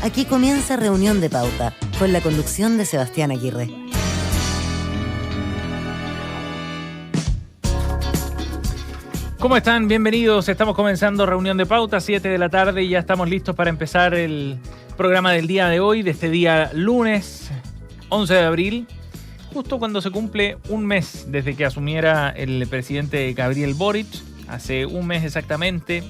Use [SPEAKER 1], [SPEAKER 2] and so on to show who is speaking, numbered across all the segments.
[SPEAKER 1] Aquí comienza Reunión de Pauta, con la conducción de Sebastián Aguirre.
[SPEAKER 2] ¿Cómo están? Bienvenidos. Estamos comenzando Reunión de Pauta, 7 de la tarde, y ya estamos listos para empezar el programa del día de hoy, de este día lunes 11 de abril, justo cuando se cumple un mes desde que asumiera el presidente Gabriel Boric, hace un mes exactamente,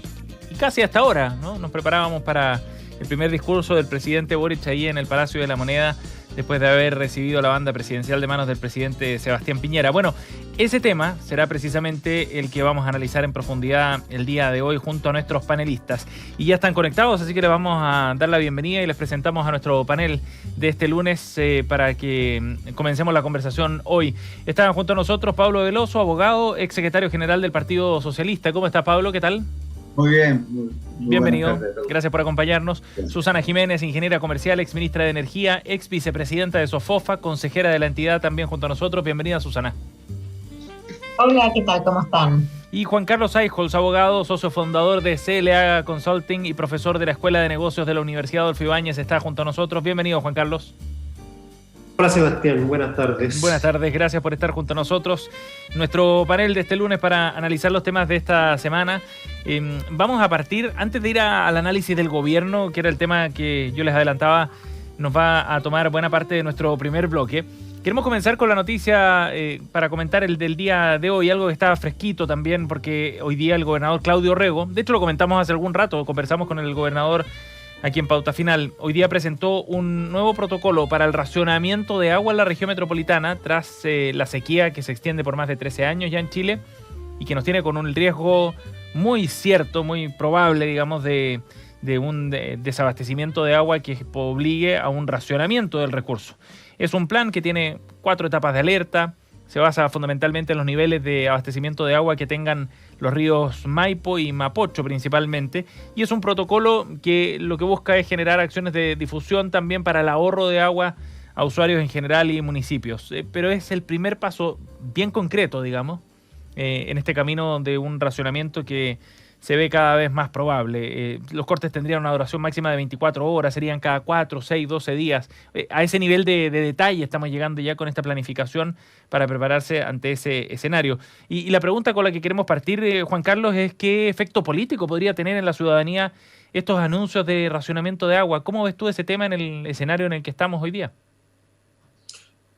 [SPEAKER 2] y casi hasta ahora, ¿no? Nos preparábamos para el primer discurso del presidente Boric ahí en el Palacio de la Moneda, después de haber recibido la banda presidencial de manos del presidente Sebastián Piñera. Bueno, ese tema será precisamente el que vamos a analizar en profundidad el día de hoy junto a nuestros panelistas. Y ya están conectados, así que les vamos a dar la bienvenida y les presentamos a nuestro panel de este lunes para que comencemos la conversación hoy. Está junto a nosotros Pablo Veloso, abogado, ex secretario general del Partido Socialista. ¿Cómo está, Pablo? ¿Qué tal?
[SPEAKER 3] Muy bien.
[SPEAKER 2] Bienvenido. Gracias por acompañarnos. Sí. Susana Jiménez, ingeniera comercial, ex ministra de Energía, ex vicepresidenta de SOFOFA, consejera de la entidad también junto a nosotros. Bienvenida, Susana.
[SPEAKER 4] Hola, ¿qué tal? ¿Cómo están?
[SPEAKER 2] Y Juan Carlos Eichholz, abogado, socio fundador de CLA Consulting y profesor de la Escuela de Negocios de la Universidad Adolfo Ibáñez, está junto a nosotros. Bienvenido, Juan Carlos.
[SPEAKER 5] Hola, Sebastián, buenas tardes.
[SPEAKER 2] Buenas tardes, gracias por estar junto a nosotros. Nuestro panel de este lunes para analizar los temas de esta semana. Vamos a partir, antes de ir al análisis del gobierno, que era el tema que yo les adelantaba, nos va a tomar buena parte de nuestro primer bloque. Queremos comenzar con la noticia para comentar el del día de hoy, algo que está fresquito también, porque hoy día el gobernador Claudio Rego, de hecho lo comentamos hace algún rato, conversamos con el gobernador aquí en Pauta Final, hoy día presentó un nuevo protocolo para el racionamiento de agua en la región metropolitana tras la sequía que se extiende por más de 13 años ya en Chile y que nos tiene con un riesgo muy cierto, muy probable, digamos, de un desabastecimiento de agua que obligue a un racionamiento del recurso. Es un plan que tiene 4 etapas de alerta, se basa fundamentalmente en los niveles de abastecimiento de agua que tengan los ríos Maipo y Mapocho principalmente, y es un protocolo que lo que busca es generar acciones de difusión también para el ahorro de agua a usuarios en general y municipios, pero es el primer paso bien concreto, digamos, en este camino de un racionamiento que se ve cada vez más probable. Los cortes tendrían una duración máxima de 24 horas, serían cada 4, 6, 12 días. A ese nivel de detalle estamos llegando ya con esta planificación para prepararse ante ese escenario. Y la pregunta con la que queremos partir, Juan Carlos, es ¿qué efecto político podría tener en la ciudadanía estos anuncios de racionamiento de agua? ¿Cómo ves tú ese tema en el escenario en el que estamos hoy día?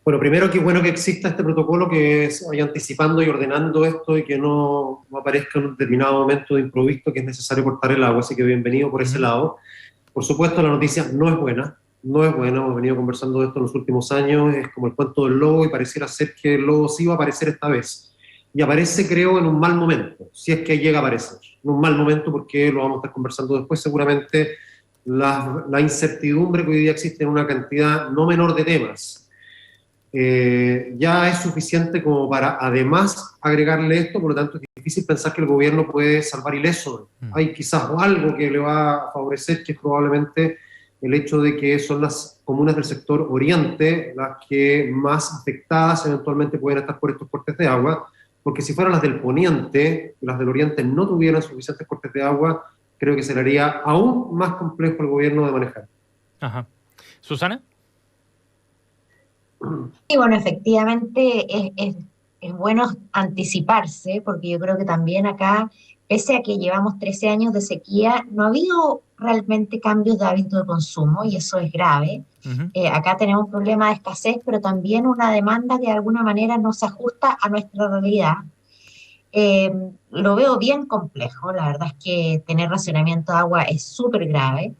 [SPEAKER 5] Bueno, primero, qué bueno que exista este protocolo que vaya anticipando y ordenando esto y que no aparezca en un determinado momento de improviso que es necesario cortar el agua, así que bienvenido por ese lado. Por supuesto, la noticia no es buena, hemos venido conversando de esto en los últimos años, es como el cuento del lobo y pareciera ser que el lobo sí va a aparecer esta vez. Y aparece, creo, en un mal momento, si es que llega a aparecer. En un mal momento porque lo vamos a estar conversando después, seguramente la incertidumbre que hoy día existe en una cantidad no menor de temas. Ya es suficiente como para además agregarle esto, por lo tanto es difícil pensar que el gobierno puede salvar ileso. Hay quizás algo que le va a favorecer, que es probablemente el hecho de que son las comunas del sector oriente las que más afectadas eventualmente pueden estar por estos cortes de agua, porque si fueran las del poniente, las del oriente no tuvieran suficientes cortes de agua, creo que se le haría aún más complejo al gobierno de manejar.
[SPEAKER 2] Ajá. ¿Susana?
[SPEAKER 4] Y bueno, efectivamente es bueno anticiparse, porque yo creo que también acá, pese a que llevamos 13 años de sequía, no ha habido realmente cambios de hábito de consumo, y eso es grave. Acá tenemos un problema de escasez, pero también una demanda que de alguna manera no se ajusta a nuestra realidad. Lo veo bien complejo, la verdad es que tener racionamiento de agua es súper grave,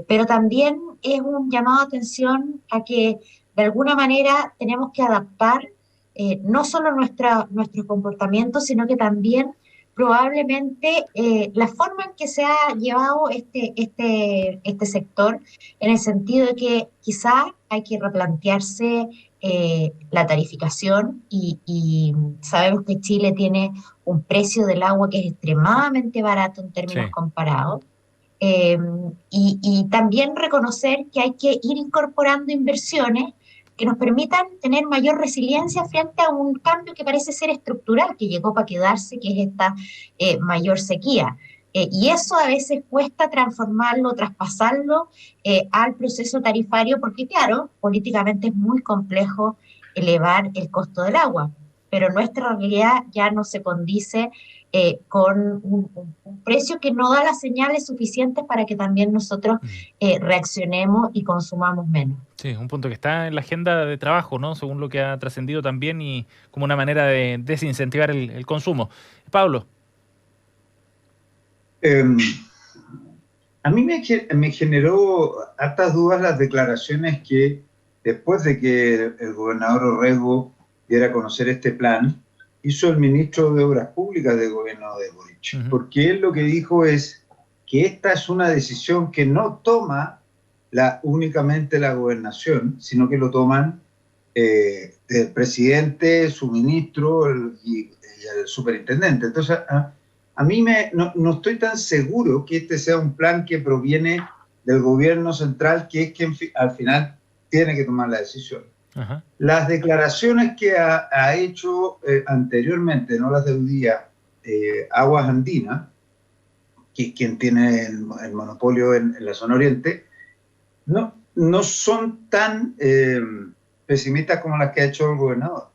[SPEAKER 4] pero también es un llamado de atención a que de alguna manera tenemos que adaptar no solo nuestro comportamiento, sino que también probablemente la forma en que se ha llevado este sector, en el sentido de que quizá hay que replantearse la tarificación y sabemos que Chile tiene un precio del agua que es extremadamente barato en términos comparados. Y también reconocer que hay que ir incorporando inversiones que nos permitan tener mayor resiliencia frente a un cambio que parece ser estructural, que llegó para quedarse, que es esta mayor sequía. Y eso a veces cuesta transformarlo, traspasarlo al proceso tarifario, porque claro, políticamente es muy complejo elevar el costo del agua, pero nuestra realidad ya no se condice con un precio que no da las señales suficientes para que también nosotros reaccionemos y consumamos menos.
[SPEAKER 2] Sí, un punto que está en la agenda de trabajo, ¿no? Según lo que ha trascendido también y como una manera de desincentivar el consumo. Pablo.
[SPEAKER 3] A mí me generó hartas dudas las declaraciones que después de que el gobernador Orrego diera a conocer este plan, hizo el ministro de Obras Públicas del gobierno de Boric, porque él lo que dijo es que esta es una decisión que no toma únicamente la gobernación, sino que lo toman el presidente, su ministro y el superintendente. Entonces, a mí no estoy tan seguro que este sea un plan que proviene del gobierno central, que es quien al final tiene que tomar la decisión. Ajá. Las declaraciones que ha hecho anteriormente, no las de hoy día, Aguas Andinas, que es quien tiene el monopolio en la zona oriente, no son tan pesimistas como las que ha hecho el gobernador.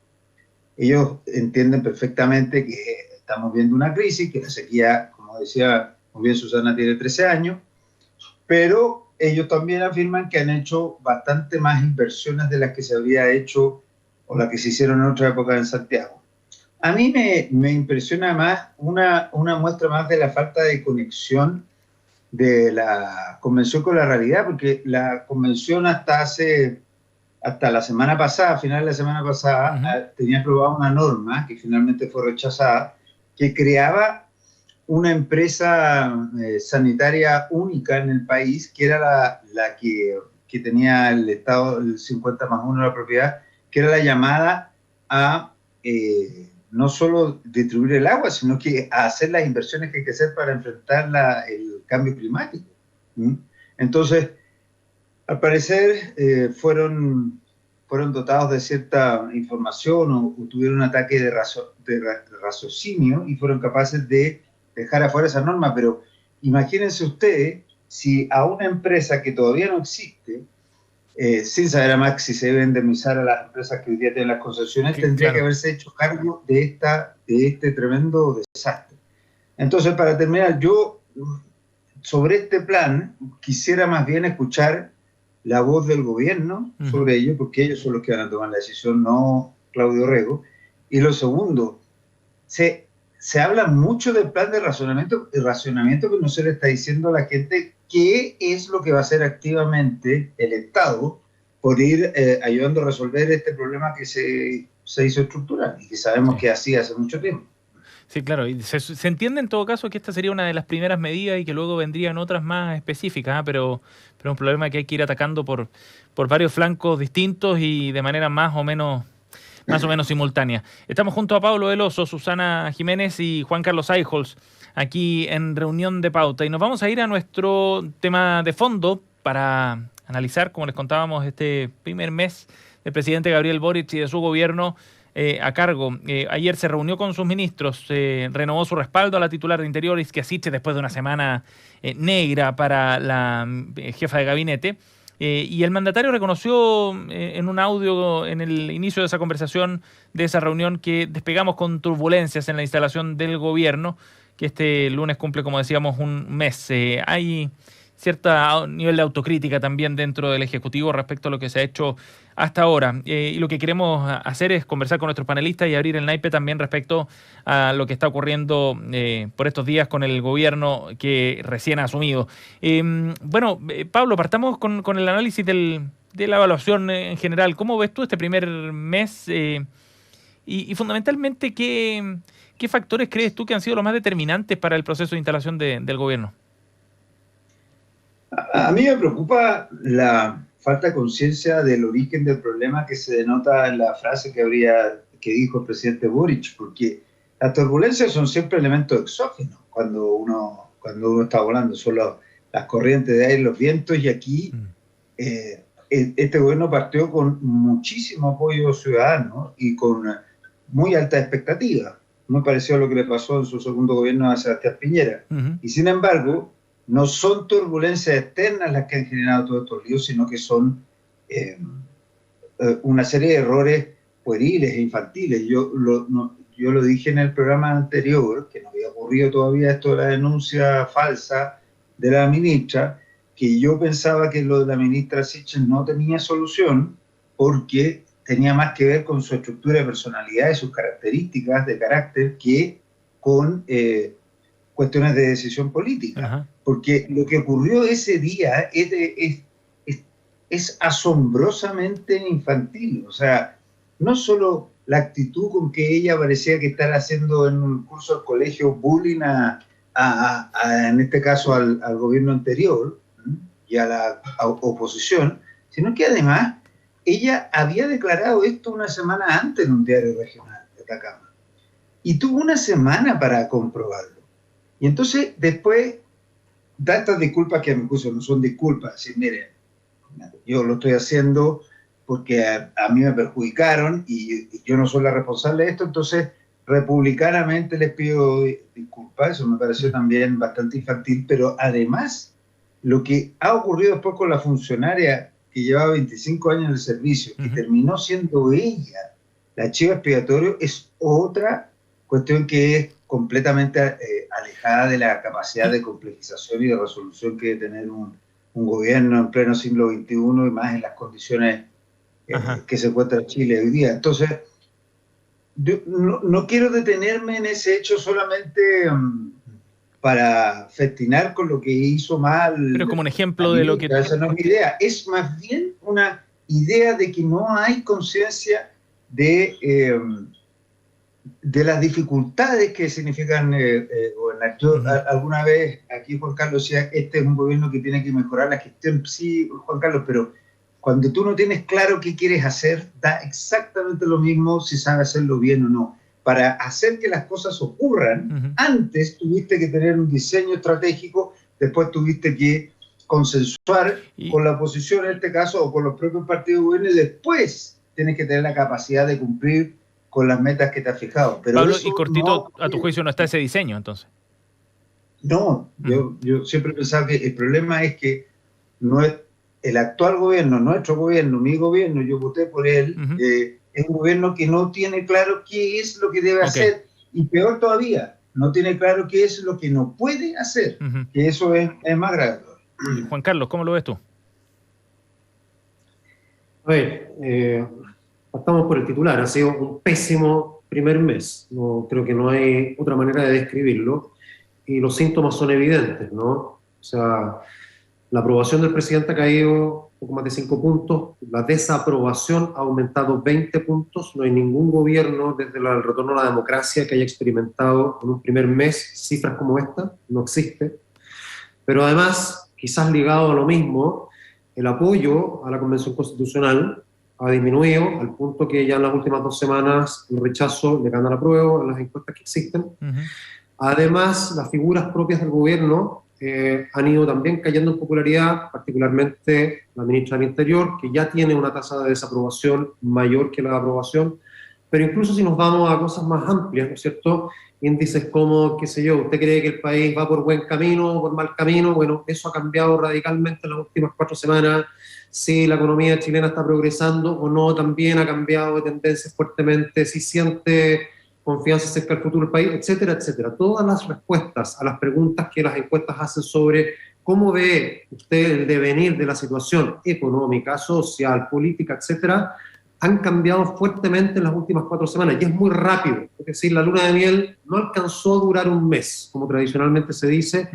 [SPEAKER 3] Ellos entienden perfectamente que estamos viendo una crisis, que la sequía, como decía muy bien Susana, tiene 13 años, pero ellos también afirman que han hecho bastante más inversiones de las que se había hecho o las que se hicieron en otra época en Santiago. A mí me impresiona más una muestra más de la falta de conexión de la convención con la realidad, porque la convención hasta la semana pasada, a final de la semana pasada, tenía aprobada una norma que finalmente fue rechazada, que creaba una empresa sanitaria única en el país, que era la que tenía el Estado, el 50+1 de la propiedad, que era la llamada a no solo distribuir el agua, sino que a hacer las inversiones que hay que hacer para enfrentar el cambio climático. Entonces, al parecer, fueron dotados de cierta información o tuvieron un ataque de raciocinio y fueron capaces de dejar afuera esa norma. Pero imagínense ustedes si a una empresa que todavía no existe, sin saber además si se debe indemnizar a las empresas que hoy día tienen las concesiones, tendría que haberse hecho cargo de este tremendo desastre. Entonces, para terminar, yo sobre este plan quisiera más bien escuchar la voz del gobierno sobre ello, porque ellos son los que van a tomar la decisión, no Claudio Orrego. Y lo segundo, se habla mucho del plan de racionamiento que no se le está diciendo a la gente qué es lo que va a hacer activamente el Estado por ir ayudando a resolver este problema que se hizo estructural y que sabemos que así hace mucho tiempo.
[SPEAKER 2] Sí, claro, y se entiende en todo caso que esta sería una de las primeras medidas y que luego vendrían otras más específicas, pero un problema que hay que ir atacando por varios flancos distintos y de manera más o menos simultánea. Estamos junto a Pablo Veloso, Susana Jiménez y Juan Carlos Eijols aquí en Reunión de Pauta. Y nos vamos a ir a nuestro tema de fondo para analizar, como les contábamos, este primer mes del presidente Gabriel Boric y de su gobierno a cargo. Ayer se reunió con sus ministros, renovó su respaldo a la titular de Interior, Isquia Siche, después de una semana negra para la jefa de gabinete. Y el mandatario reconoció en un audio en el inicio de esa conversación, de esa reunión, que despegamos con turbulencias en la instalación del gobierno, que este lunes cumple, como decíamos, un mes. Hay cierto nivel de autocrítica también dentro del Ejecutivo respecto a lo que se ha hecho hasta ahora. Y lo que queremos hacer es conversar con nuestros panelistas y abrir el naipe también respecto a lo que está ocurriendo por estos días con el gobierno que recién ha asumido. Bueno, Pablo, partamos con el análisis de la evaluación en general. ¿Cómo ves tú este primer mes? Y fundamentalmente, ¿qué factores crees tú que han sido los más determinantes para el proceso de instalación del gobierno?
[SPEAKER 3] A mí me preocupa la falta de conciencia del origen del problema que se denota en la frase que dijo el presidente Boric, porque las turbulencias son siempre elementos exógenos cuando uno está volando, son las corrientes de aire, los vientos, y aquí este gobierno partió con muchísimo apoyo ciudadano y con muy alta expectativa. muy parecido a lo que le pasó en su segundo gobierno a Sebastián Piñera. Y sin embargo, no son turbulencias externas las que han generado todos estos líos, sino que son una serie de errores pueriles e infantiles. Yo lo dije en el programa anterior, que no había ocurrido todavía esto de la denuncia falsa de la ministra, que yo pensaba que lo de la ministra Sichel no tenía solución porque tenía más que ver con su estructura de personalidad y sus características de carácter que con cuestiones de decisión política. Ajá. Porque lo que ocurrió ese día es asombrosamente infantil. O sea, no solo la actitud con que ella parecía que estar haciendo en un curso del colegio bullying en este caso al gobierno anterior y a la oposición, sino que además ella había declarado esto una semana antes en un diario regional de Atacama y tuvo una semana para comprobarlo. Y entonces después da estas disculpas que a mi juicio no son disculpas, decir, miren, yo lo estoy haciendo porque a mí me perjudicaron y yo no soy la responsable de esto, entonces republicanamente les pido disculpas. Eso me pareció también bastante infantil, pero además lo que ha ocurrido después con la funcionaria que llevaba 25 años en el servicio, que terminó siendo ella la chiva expiatoria, es otra cuestión que es completamente alejada de la capacidad de complejización y de resolución que debe tener un gobierno en pleno siglo XXI y más en las condiciones que se encuentra Chile hoy día. Entonces, yo no quiero detenerme en ese hecho solamente para festinar con lo que hizo mal.
[SPEAKER 2] Pero como un ejemplo de lo que...
[SPEAKER 3] Esa no es mi idea, es más bien una idea de que no hay conciencia de las dificultades que significan gobernar. Yo alguna vez, aquí Juan Carlos decía, este es un gobierno que tiene que mejorar la gestión. Sí, Juan Carlos, pero cuando tú no tienes claro qué quieres hacer, da exactamente lo mismo si sabes hacerlo bien o no. Para hacer que las cosas ocurran, antes tuviste que tener un diseño estratégico, después tuviste que consensuar con la oposición en este caso, o con los propios partidos de gobierno, y después tienes que tener la capacidad de cumplir con las metas que te has fijado. Pero
[SPEAKER 2] Pablo, y cortito, no, a tu juicio no está ese diseño, entonces.
[SPEAKER 3] No, yo siempre he pensado que el problema es que no es el actual gobierno, nuestro gobierno, mi gobierno, yo voté por él, es un gobierno que no tiene claro qué es lo que debe hacer, y peor todavía, no tiene claro qué es lo que no puede hacer, que eso es más grave.
[SPEAKER 2] Juan Carlos, ¿cómo lo ves tú?
[SPEAKER 5] A ver, partamos por el titular. Ha sido un pésimo primer mes. No, creo que no hay otra manera de describirlo. Y los síntomas son evidentes, ¿no? O sea, la aprobación del presidente ha caído un poco más de 5 puntos. La desaprobación ha aumentado 20 puntos. No hay ningún gobierno desde el retorno a la democracia que haya experimentado en un primer mes cifras como esta. No existe. Pero además, quizás ligado a lo mismo, el apoyo a la Convención Constitucional ha disminuido al punto que ya en las últimas 2 semanas el rechazo le gana la prueba en las encuestas que existen. Además, las figuras propias del gobierno han ido también cayendo en popularidad, particularmente la ministra del Interior, que ya tiene una tasa de desaprobación mayor que la de aprobación. Pero incluso si nos vamos a cosas más amplias, ¿no es cierto? Índices como, qué sé yo, ¿usted cree que el país va por buen camino o por mal camino? Bueno, eso ha cambiado radicalmente en las últimas 4 semanas. Si la economía chilena está progresando o no, también ha cambiado de tendencia fuertemente. Si siente confianza acerca del futuro del país, etcétera, etcétera. Todas las respuestas a las preguntas que las encuestas hacen sobre cómo ve usted el devenir de la situación económica, social, política, etcétera, han cambiado fuertemente en las últimas 4 semanas, y es muy rápido. Es decir, la luna de miel no alcanzó a durar un mes, como tradicionalmente se dice,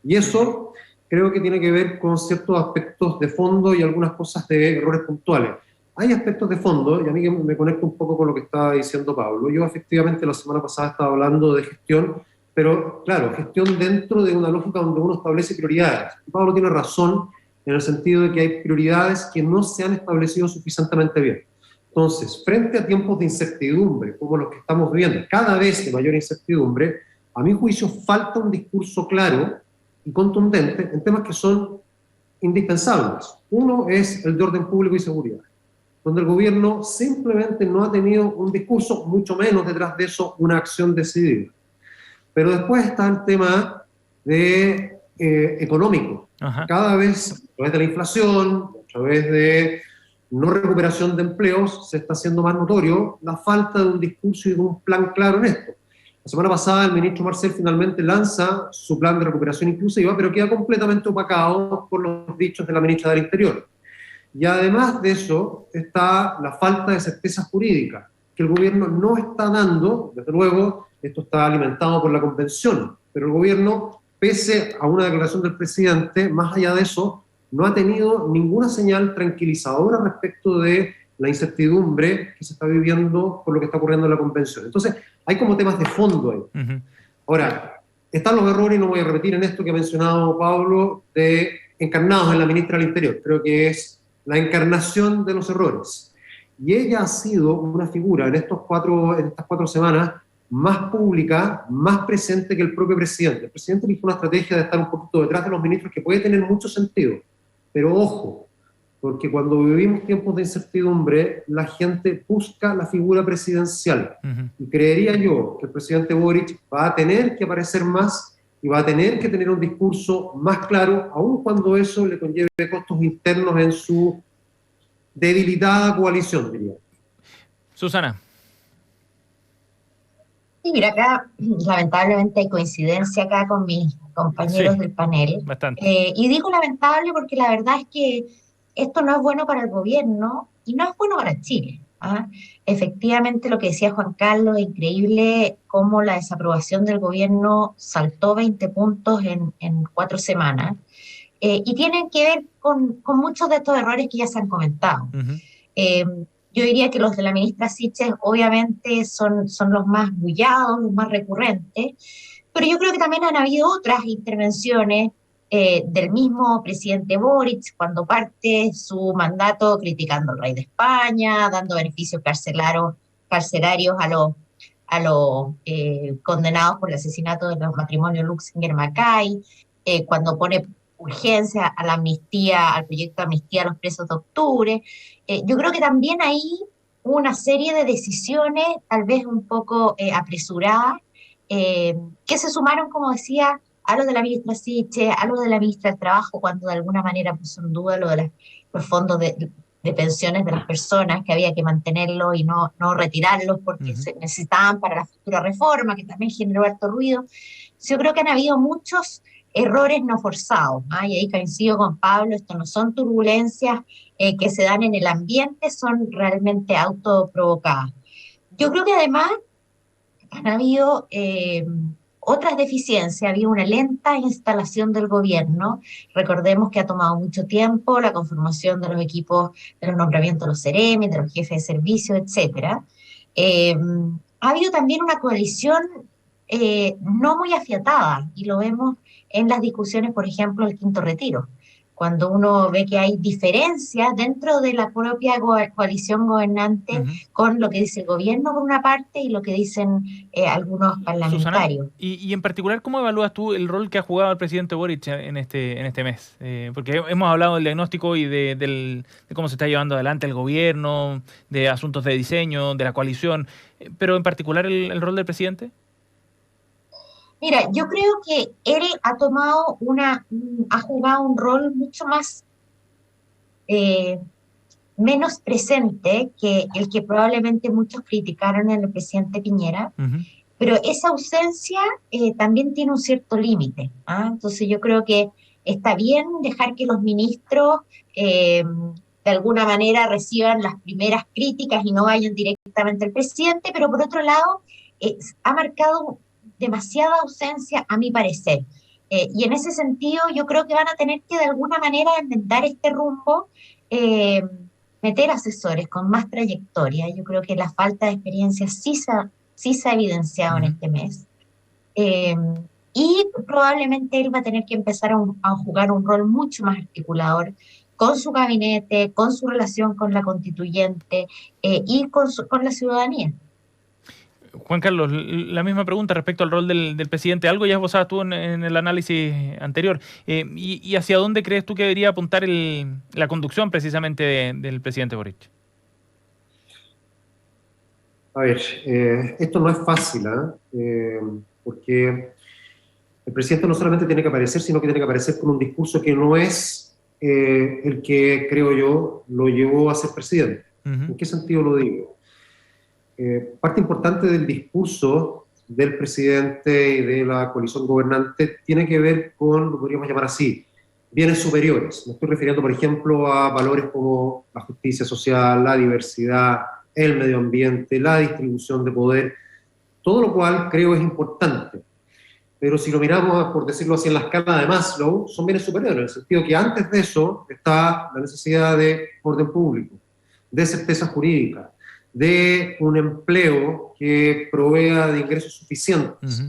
[SPEAKER 5] y eso creo que tiene que ver con ciertos aspectos de fondo y algunas cosas de errores puntuales. Hay aspectos de fondo, y a mí que me conecto un poco con lo que estaba diciendo Pablo. Yo efectivamente la semana pasada estaba hablando de gestión, pero claro, gestión dentro de una lógica donde uno establece prioridades. Pablo tiene razón en el sentido de que hay prioridades que no se han establecido suficientemente bien. Entonces, frente a tiempos de incertidumbre, como los que estamos viviendo, cada vez de mayor incertidumbre, a mi juicio falta un discurso claro y contundente en temas que son indispensables. Uno es el de orden público y seguridad. donde el gobierno simplemente no ha tenido un discurso, mucho menos detrás de eso una acción decidida. Pero después está el tema de económico.
[SPEAKER 2] Ajá.
[SPEAKER 5] Cada vez, a través de la inflación, a través de no recuperación de empleos, se está haciendo más notorio la falta de un discurso y de un plan claro en esto. La semana pasada el ministro Marcel finalmente lanza su plan de recuperación inclusiva, pero queda completamente opacado por los dichos de la ministra del Interior. Y además de eso está la falta de certeza jurídica, que el gobierno no está dando. Desde luego, esto está alimentado por la convención, pero el gobierno, pese a una declaración del presidente, más allá de eso, no ha tenido ninguna señal tranquilizadora respecto de la incertidumbre que se está viviendo por lo que está ocurriendo en la convención. Entonces, hay como temas de fondo ahí.
[SPEAKER 2] Uh-huh.
[SPEAKER 5] Ahora, están los errores, y no voy a repetir en esto que ha mencionado Pablo, encarnados en la ministra del Interior. Creo que es la encarnación de los errores. Y ella ha sido una figura en estas 4 semanas más pública, más presente que el propio presidente. El presidente eligió una estrategia de estar un poquito detrás de los ministros que puede tener mucho sentido. Pero ojo, porque cuando vivimos tiempos de incertidumbre, la gente busca la figura presidencial. Uh-huh. Y creería yo que el presidente Boric va a tener que aparecer más y va a tener que tener un discurso más claro, aun cuando eso le conlleve costos internos en su debilitada coalición, diría.
[SPEAKER 2] Susana.
[SPEAKER 4] Sí, mira, acá lamentablemente hay coincidencia acá con mis compañeros del panel.
[SPEAKER 2] Bastante.
[SPEAKER 4] Y digo lamentable porque la verdad es que esto no es bueno para el gobierno y no es bueno para Chile. ¿Ah? Efectivamente, lo que decía Juan Carlos, es increíble cómo la desaprobación del gobierno saltó 20 puntos en 4 semanas. Y tienen que ver con muchos de estos errores que ya se han comentado. Uh-huh. Yo diría que los de la ministra Sichel obviamente son los más bullados, los más recurrentes, pero yo creo que también han habido otras intervenciones del mismo presidente Boric cuando parte su mandato criticando al rey de España, dando beneficios carcelarios a los condenados por el asesinato de los matrimonios Luxinger-Macay, cuando pone urgencia a la amnistía, al proyecto de amnistía a los presos de octubre. Yo creo que también ahí hubo una serie de decisiones, tal vez un poco apresuradas, que se sumaron, como decía, a lo de la ministra Sichel, a lo de la ministra del Trabajo, cuando de alguna manera puso en duda lo de los fondos de pensiones de las personas, que había que mantenerlos y no retirarlos porque uh-huh. se necesitaban para la futura reforma, que también generó harto ruido. Yo creo que han habido muchos errores no forzados, ¿ah? Y ahí coincido con Pablo, esto no son turbulencias que se dan en el ambiente, son realmente autoprovocadas. Yo creo que además han habido otras deficiencias, había una lenta instalación del gobierno, recordemos que ha tomado mucho tiempo la conformación de los equipos, de los nombramientos de los CEREMI, de los jefes de servicio, etc. Ha habido también una coalición no muy afiatada, y lo vemos en las discusiones, por ejemplo, del quinto retiro, cuando uno ve que hay diferencias dentro de la propia coalición gobernante uh-huh. con lo que dice el gobierno por una parte y lo que dicen algunos parlamentarios.
[SPEAKER 2] Susana, y en particular, ¿cómo evalúas tú el rol que ha jugado el presidente Boric en este mes? Porque hemos hablado del diagnóstico y de cómo se está llevando adelante el gobierno, de asuntos de diseño, de la coalición, pero en particular el rol del presidente.
[SPEAKER 4] Mira, yo creo que él ha tomado ha jugado un rol mucho más menos presente que el que probablemente muchos criticaron en el presidente Piñera, uh-huh. pero esa ausencia también tiene un cierto límite, ¿ah? Entonces yo creo que está bien dejar que los ministros de alguna manera reciban las primeras críticas y no vayan directamente al presidente, pero por otro lado ha marcado demasiada ausencia, a mi parecer. Y en ese sentido, yo creo que van a tener que de alguna manera enmendar este rumbo, meter asesores con más trayectoria. Yo creo que la falta de experiencia sí se ha evidenciado en este mes. Y probablemente él va a tener que empezar a jugar un rol mucho más articulador con su gabinete, con su relación con la constituyente y con la ciudadanía.
[SPEAKER 2] Juan Carlos, la misma pregunta respecto al rol del presidente. Algo ya esbozabas tú en el análisis anterior. ¿Y hacia dónde crees tú que debería apuntar la conducción precisamente del presidente Boric?
[SPEAKER 5] A ver, esto no es fácil, porque el presidente no solamente tiene que aparecer, sino que tiene que aparecer con un discurso que no es el que, creo yo, lo llevó a ser presidente. ¿En qué sentido lo digo? Parte importante del discurso del presidente y de la coalición gobernante tiene que ver con, lo podríamos llamar así, bienes superiores. Me estoy refiriendo, por ejemplo, a valores como la justicia social, la diversidad, el medio ambiente, la distribución de poder, todo lo cual creo es importante. Pero si lo miramos, por decirlo así, en la escala de Maslow, son bienes superiores, en el sentido que antes de eso está la necesidad de orden público, de certeza jurídica, de un empleo que provea de ingresos suficientes.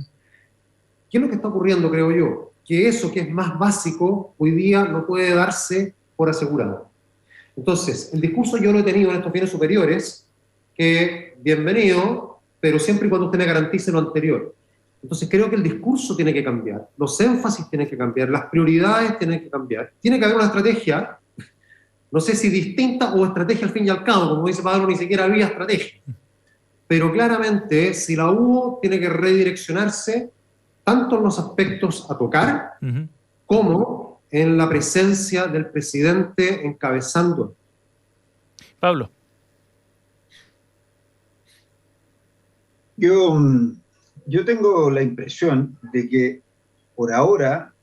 [SPEAKER 5] ¿Qué es lo que está ocurriendo, creo yo? Que eso que es más básico, hoy día no puede darse por asegurado. Entonces, el discurso yo lo he tenido en estos bienes superiores, que bienvenido, pero siempre y cuando usted me garantice lo anterior. Entonces creo que el discurso tiene que cambiar, los énfasis tienen que cambiar, las prioridades tienen que cambiar. Tiene que haber una estrategia, no sé si distinta o estrategia al fin y al cabo, como dice Pablo, ni siquiera había estrategia. Pero claramente, si la hubo, tiene que redireccionarse tanto en los aspectos a tocar, como en la presencia del presidente encabezando.
[SPEAKER 2] Pablo.
[SPEAKER 3] Yo tengo la impresión de que por ahora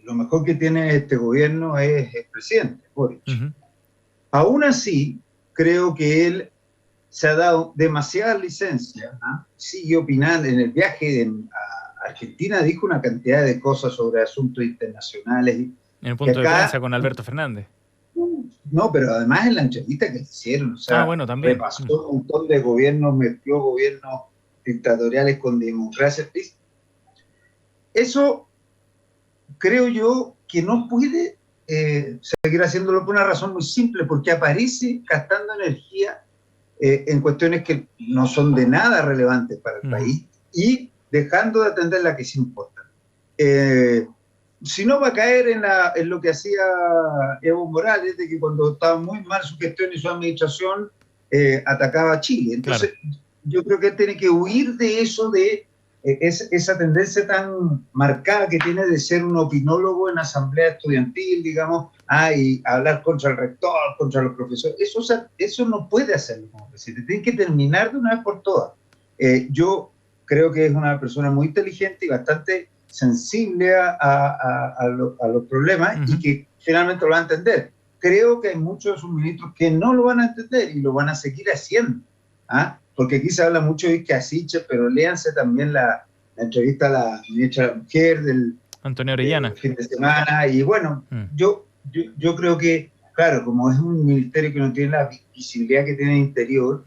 [SPEAKER 3] lo mejor que tiene este gobierno es el presidente, Boric. Aún así, creo que él se ha dado demasiadas licencias, sigue opinando. En el viaje a Argentina dijo una cantidad de cosas sobre asuntos internacionales.
[SPEAKER 2] En el punto de prensa con Alberto Fernández.
[SPEAKER 3] No, pero además en la entrevista que le hicieron, o sea,
[SPEAKER 2] bueno, también
[SPEAKER 3] repasó un montón de gobiernos, metió gobiernos dictatoriales con democracia. Eso creo yo que no puede seguir haciéndolo por una razón muy simple, porque aparece gastando energía en cuestiones que no son de nada relevantes para el país y dejando de atender la que sí importa. Si no, va a caer en lo que hacía Evo Morales, de que cuando estaba muy mal su gestión y su administración, atacaba a Chile. Entonces, yo creo que él tiene que huir de eso, de esa tendencia tan marcada que tiene de ser un opinólogo en asamblea estudiantil, digamos, y hablar contra el rector, contra los profesores. Eso no puede hacerlo como presidente. Tiene que terminar de una vez por todas. Yo creo que es una persona muy inteligente y bastante sensible a los problemas y que finalmente lo va a entender. Creo que hay muchos de sus ministros que no lo van a entender y lo van a seguir haciendo. Porque aquí se habla mucho de Vizca Sichel, pero léanse también la entrevista a la ministra de la Mujer del
[SPEAKER 2] Antonio Orellana
[SPEAKER 3] fin de semana. Y bueno, yo creo que, claro, como es un ministerio que no tiene la visibilidad que tiene el Interior,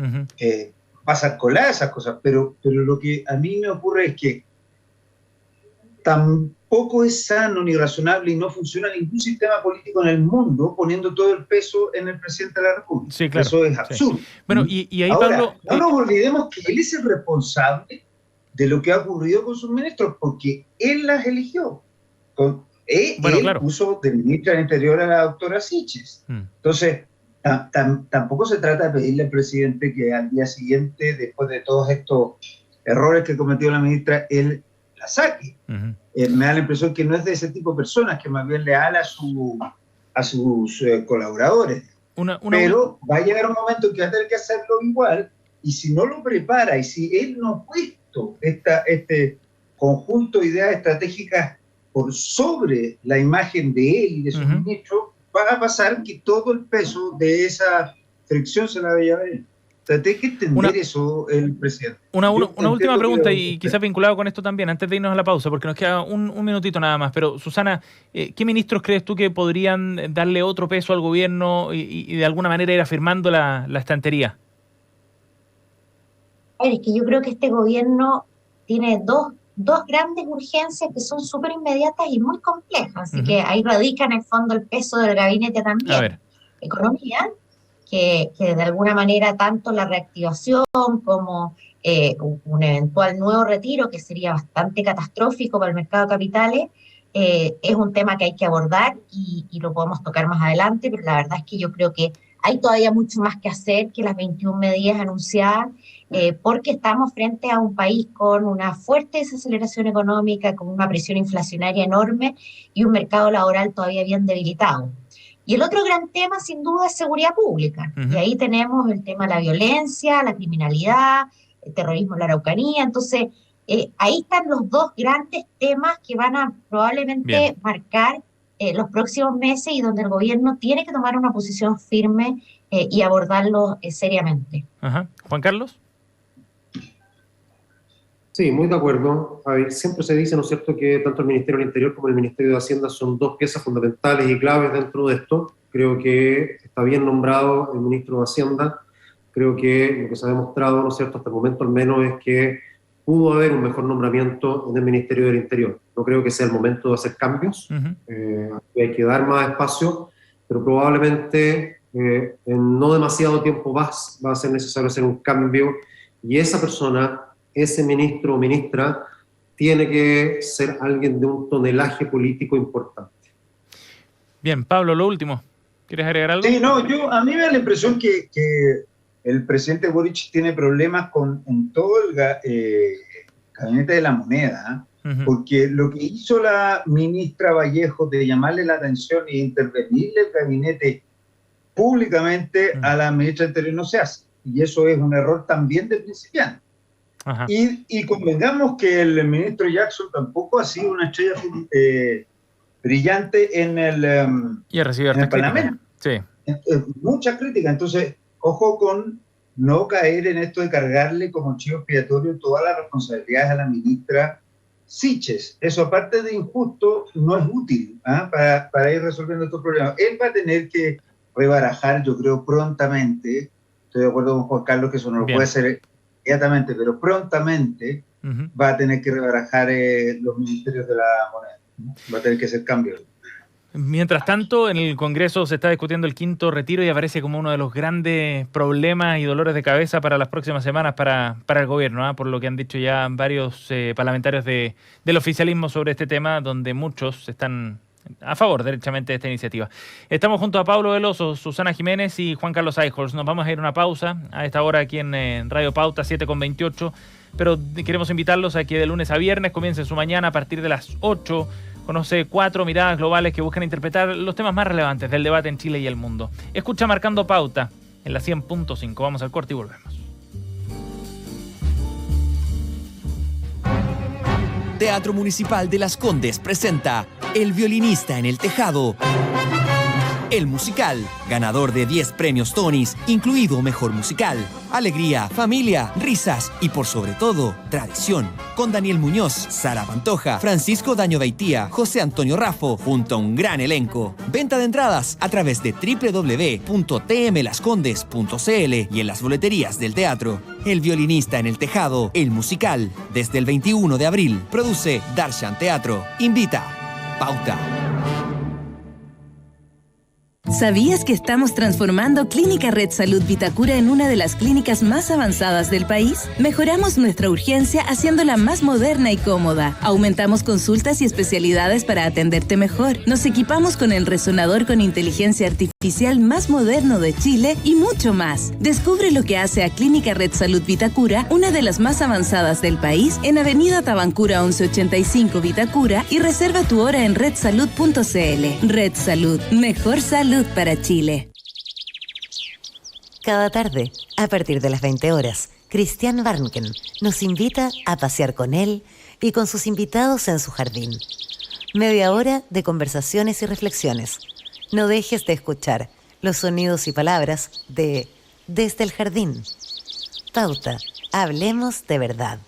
[SPEAKER 3] pasan coladas esas cosas, pero lo que a mí me ocurre es que tampoco es sano ni razonable y no funciona ningún sistema político en el mundo poniendo todo el peso en el presidente de la República. Sí, claro. Eso es absurdo. Sí.
[SPEAKER 2] Bueno, y ahí,
[SPEAKER 3] ahora,
[SPEAKER 2] Pablo...
[SPEAKER 3] no nos olvidemos que él es el responsable de lo que ha ocurrido con sus ministros, porque él las eligió. Él puso de ministra del Interior a la doctora Sichel. Entonces, tampoco se trata de pedirle al presidente que al día siguiente, después de todos estos errores que cometió la ministra, él la saque. Me da la impresión que no es de ese tipo de personas, que más bien leal a sus colaboradores. Pero va a llegar un momento en que va a tener que hacerlo igual, y si no lo prepara, y si él no ha puesto este conjunto de ideas estratégicas por sobre la imagen de él y de sus ministros, va a pasar que todo el peso de esa fricción se la vaya a ver. O sea, tiene que entender eso el presidente.
[SPEAKER 2] Una última pregunta, y quizás vinculado con esto también, antes de irnos a la pausa, porque nos queda un minutito nada más. Pero, Susana, ¿qué ministros crees tú que podrían darle otro peso al gobierno y de alguna manera ir afirmando la estantería?
[SPEAKER 4] Es que yo creo que este gobierno tiene dos grandes urgencias que son súper inmediatas y muy complejas. Así que ahí radica en el fondo el peso del gabinete también.
[SPEAKER 2] A ver.
[SPEAKER 4] Economía, que de alguna manera tanto la reactivación como un eventual nuevo retiro, que sería bastante catastrófico para el mercado de capitales, es un tema que hay que abordar y lo podemos tocar más adelante, pero la verdad es que yo creo que hay todavía mucho más que hacer que las 21 medidas anunciadas, porque estamos frente a un país con una fuerte desaceleración económica, con una presión inflacionaria enorme y un mercado laboral todavía bien debilitado. Y el otro gran tema, sin duda, es seguridad pública. Y ahí tenemos el tema de la violencia, la criminalidad, el terrorismo en la Araucanía. Entonces, ahí están los dos grandes temas que van a probablemente marcar los próximos meses y donde el gobierno tiene que tomar una posición firme y abordarlo seriamente.
[SPEAKER 2] Juan Carlos.
[SPEAKER 5] Sí, muy de acuerdo. A ver, siempre se dice, ¿no es cierto?, que tanto el Ministerio del Interior como el Ministerio de Hacienda son dos piezas fundamentales y claves dentro de esto. Creo que está bien nombrado el ministro de Hacienda. Creo que lo que se ha demostrado, ¿no es cierto?, hasta el momento al menos, es que pudo haber un mejor nombramiento en el Ministerio del Interior. No creo que sea el momento de hacer cambios. Hay que dar más espacio, pero probablemente en no demasiado tiempo va a ser necesario hacer un cambio y esa persona, ese ministro o ministra, tiene que ser alguien de un tonelaje político importante.
[SPEAKER 2] Bien, Pablo, lo último. ¿Quieres agregar algo?
[SPEAKER 3] Sí, no, a mí me da la impresión que el presidente Boric tiene problemas en todo el gabinete de la moneda, porque lo que hizo la ministra Vallejo de llamarle la atención e intervenirle el gabinete públicamente a la ministra Interior no se hace. Y eso es un error también de principiante. Y convengamos que el ministro Jackson tampoco ha sido una estrella brillante en el Parlamento.
[SPEAKER 2] Sí.
[SPEAKER 3] Mucha crítica. Entonces, ojo con no caer en esto de cargarle como chivo expiatorio todas las responsabilidades a la ministra Siches. Eso, aparte de injusto, no es útil para ir resolviendo estos problemas. Él va a tener que rebarajar, yo creo, prontamente. Estoy de acuerdo con Juan Carlos que eso no lo puede hacer inmediatamente, pero prontamente va a tener que rebarajar los ministerios de la moneda. Va a tener que hacer cambios.
[SPEAKER 2] Mientras tanto, en el Congreso se está discutiendo el quinto retiro y aparece como uno de los grandes problemas y dolores de cabeza para las próximas semanas para el gobierno, por lo que han dicho ya varios parlamentarios del oficialismo sobre este tema, donde muchos están a favor, derechamente, de esta iniciativa. Estamos junto a Pablo Veloso, Susana Jiménez y Juan Carlos Eichholz. Nos vamos a ir a una pausa a esta hora aquí en Radio Pauta, 7:28, pero queremos invitarlos a que de lunes a viernes comiencen su mañana a partir de las 8. Conoce 4 miradas globales que buscan interpretar los temas más relevantes del debate en Chile y el mundo. Escucha Marcando Pauta en la 100.5. Vamos al corte y volvemos.
[SPEAKER 6] Teatro Municipal de Las Condes presenta El violinista en el tejado. El musical, ganador de 10 premios Tonys, incluido Mejor Musical. Alegría, familia, risas y por sobre todo, tradición. Con Daniel Muñoz, Sara Pantoja, Francisco Daño Beitía, José Antonio Raffo, junto a un gran elenco. Venta de entradas a través de www.tmlascondes.cl y en las boleterías del teatro. El violinista en el tejado, el musical, desde el 21 de abril. Produce Darshan Teatro. Invita. Pauta.
[SPEAKER 7] ¿Sabías que estamos transformando Clínica Red Salud Vitacura en una de las clínicas más avanzadas del país? Mejoramos nuestra urgencia haciéndola más moderna y cómoda. Aumentamos consultas y especialidades para atenderte mejor. Nos equipamos con el resonador con inteligencia artificial más moderno de Chile y mucho más. Descubre lo que hace a Clínica Red Salud Vitacura una de las más avanzadas del país en Avenida Tabancura 1185 Vitacura y reserva tu hora en redsalud.cl. Red Salud. Mejor salud para Chile.
[SPEAKER 1] Cada tarde, a partir de las 20 horas, Christian Barnken nos invita a pasear con él y con sus invitados en su jardín. Media hora de conversaciones y reflexiones. No dejes de escuchar los sonidos y palabras de Desde el Jardín. Pauta, hablemos de verdad.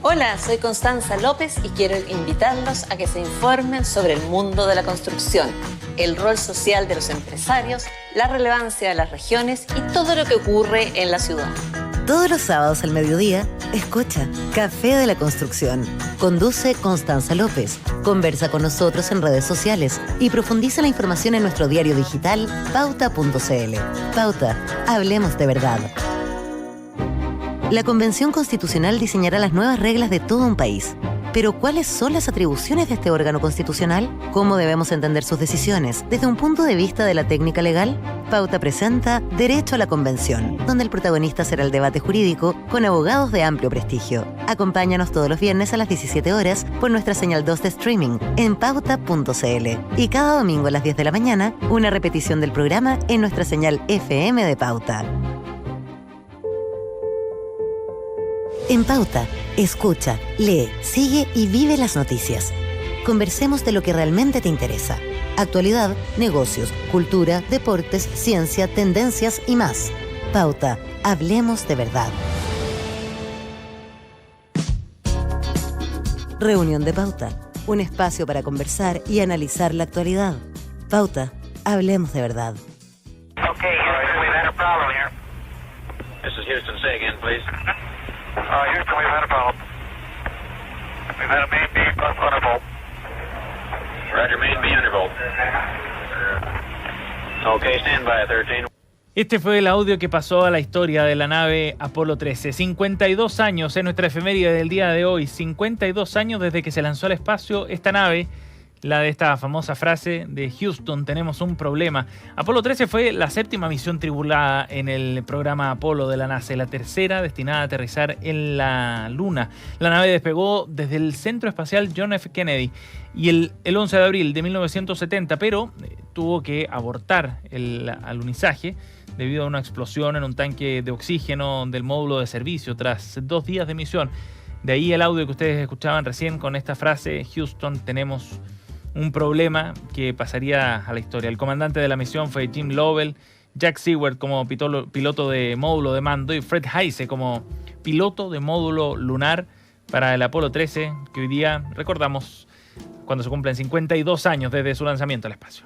[SPEAKER 8] Hola, soy Constanza López y quiero invitarlos a que se informen sobre el mundo de la construcción, el rol social de los empresarios, la relevancia de las regiones y todo lo que ocurre en la ciudad.
[SPEAKER 1] Todos los sábados al mediodía, escucha Café de la Construcción. Conduce Constanza López. Conversa con nosotros en redes sociales y profundiza la información en nuestro diario digital pauta.cl. Pauta, hablemos de verdad. La Convención Constitucional diseñará las nuevas reglas de todo un país. Pero ¿cuáles son las atribuciones de este órgano constitucional? ¿Cómo debemos entender sus decisiones desde un punto de vista de la técnica legal? Pauta presenta Derecho a la Convención, donde el protagonista será el debate jurídico con abogados de amplio prestigio. Acompáñanos todos los viernes a las 17 horas por nuestra señal 2 de streaming en pauta.cl y cada domingo a las 10 de la mañana una repetición del programa en nuestra señal FM de Pauta. En Pauta, escucha, lee, sigue y vive las noticias. Conversemos de lo que realmente te interesa. Actualidad, negocios, cultura, deportes, ciencia, tendencias y más. Pauta, hablemos de verdad. Reunión de Pauta, un espacio para conversar y analizar la actualidad. Pauta, hablemos de verdad.
[SPEAKER 9] Okay, Houston, we've had a problem here. This is Houston. Say again, please. Houston, we've had a problem. We've had a main beam undervolt. Roger, main beam undervolt. Okay, stand by, 13.
[SPEAKER 2] Este fue el audio que pasó a la historia de la nave Apolo 13. 52 años en nuestra efeméride del día de hoy. 52 años desde que se lanzó al espacio esta nave. La de esta famosa frase de Houston, tenemos un problema. Apolo 13 fue la séptima misión tripulada en el programa Apolo de la NASA, la tercera destinada a aterrizar en la Luna. La nave despegó desde el Centro Espacial John F. Kennedy y el 11 de abril de 1970, pero tuvo que abortar el alunizaje debido a una explosión en un tanque de oxígeno del módulo de servicio tras 2 días de misión. De ahí el audio que ustedes escuchaban recién con esta frase: Houston, tenemos un problema, que pasaría a la historia. El comandante de la misión fue Jim Lovell, Jack Seward como piloto de módulo de mando y Fred Heise como piloto de módulo lunar para el Apolo 13, que hoy día recordamos cuando se cumplen 52 años desde su lanzamiento al espacio.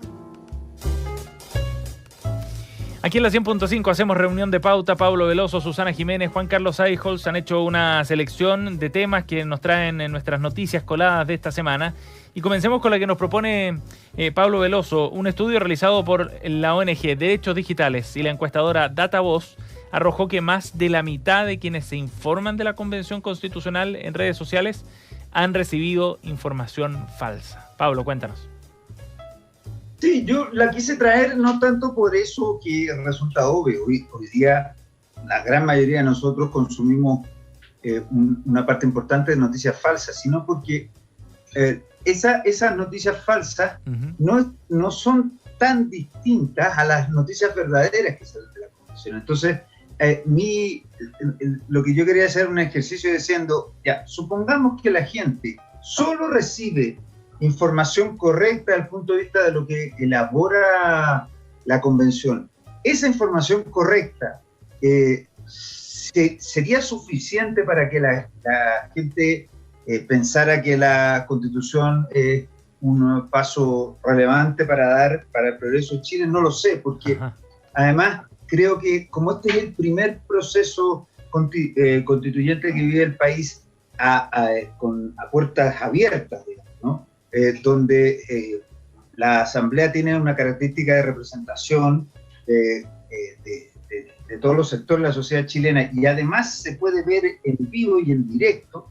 [SPEAKER 2] Aquí en la 100.5 hacemos reunión de pauta. Pablo Veloso, Susana Jiménez, Juan Carlos Eijols han hecho una selección de temas que nos traen en nuestras noticias coladas de esta semana. Y comencemos con la que nos propone Pablo Veloso. Un estudio realizado por la ONG Derechos Digitales y la encuestadora DataVoz arrojó que más de la mitad de quienes se informan de la Convención Constitucional en redes sociales han recibido información falsa. Pablo, cuéntanos.
[SPEAKER 3] Sí, yo la quise traer no tanto por eso que resulta obvio. Hoy día la gran mayoría de nosotros consumimos una parte importante de noticias falsas, sino porque esas noticias falsas no son tan distintas a las noticias verdaderas que salen de la Convención. Entonces, lo que yo quería hacer un ejercicio diciendo, ya, supongamos que la gente solo recibe información correcta desde el punto de vista de lo que elabora la Convención. Esa información correcta sería suficiente para que la gente pensara que la Constitución es un paso relevante para dar para el progreso de Chile. No lo sé, porque además creo que como este es el primer proceso constituyente que vive el país a puertas abiertas, digamos, ¿no? Donde la Asamblea tiene una característica de representación de todos los sectores de la sociedad chilena y además se puede ver en vivo y en directo.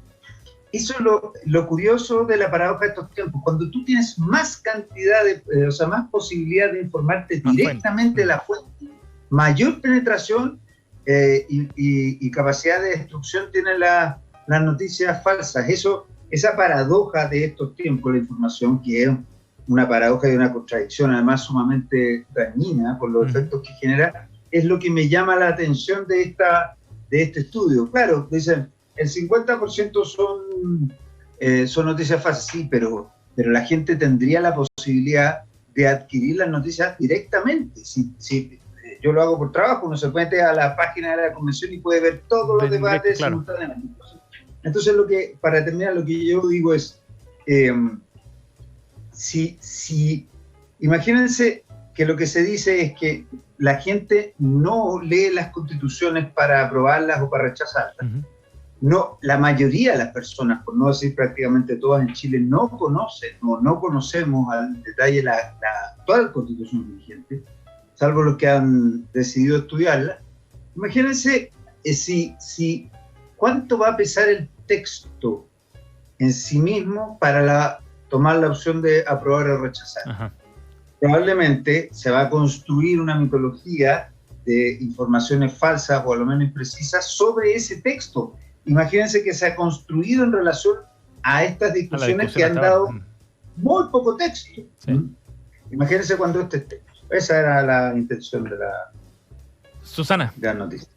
[SPEAKER 3] Eso es lo curioso de la paradoja de estos tiempos. Cuando tú tienes más cantidad más posibilidad de informarte directamente de la fuente, mayor penetración y capacidad de destrucción tienen las noticias falsas. Esa paradoja de estos tiempos, la información, que es una paradoja y una contradicción, además sumamente dañina por los efectos que genera, es lo que me llama la atención de este estudio. Claro, dicen, el 50% son noticias falsas, sí, pero la gente tendría la posibilidad de adquirir las noticias directamente. Si yo lo hago por trabajo, uno se mete a la página de la Convención y puede ver todos los debates simultáneamente. Entonces, para terminar, lo que yo digo es, imagínense que lo que se dice es que la gente no lee las constituciones para aprobarlas o para rechazarlas. No, la mayoría de las personas, por no decir prácticamente todas en Chile, no conocen o no conocemos al detalle toda la constitución vigente, salvo los que han decidido estudiarla. Imagínense cuánto va a pesar el texto en sí mismo para tomar la opción de aprobar o rechazar.
[SPEAKER 2] Ajá.
[SPEAKER 3] Probablemente se va a construir una mitología de informaciones falsas o a lo menos imprecisas sobre ese texto. Imagínense que se ha construido en relación a estas discusiones que han dado muy poco texto.
[SPEAKER 2] Sí.
[SPEAKER 3] Imagínense cuando este texto. Esa era la intención de
[SPEAKER 2] Susana.
[SPEAKER 3] la noticia.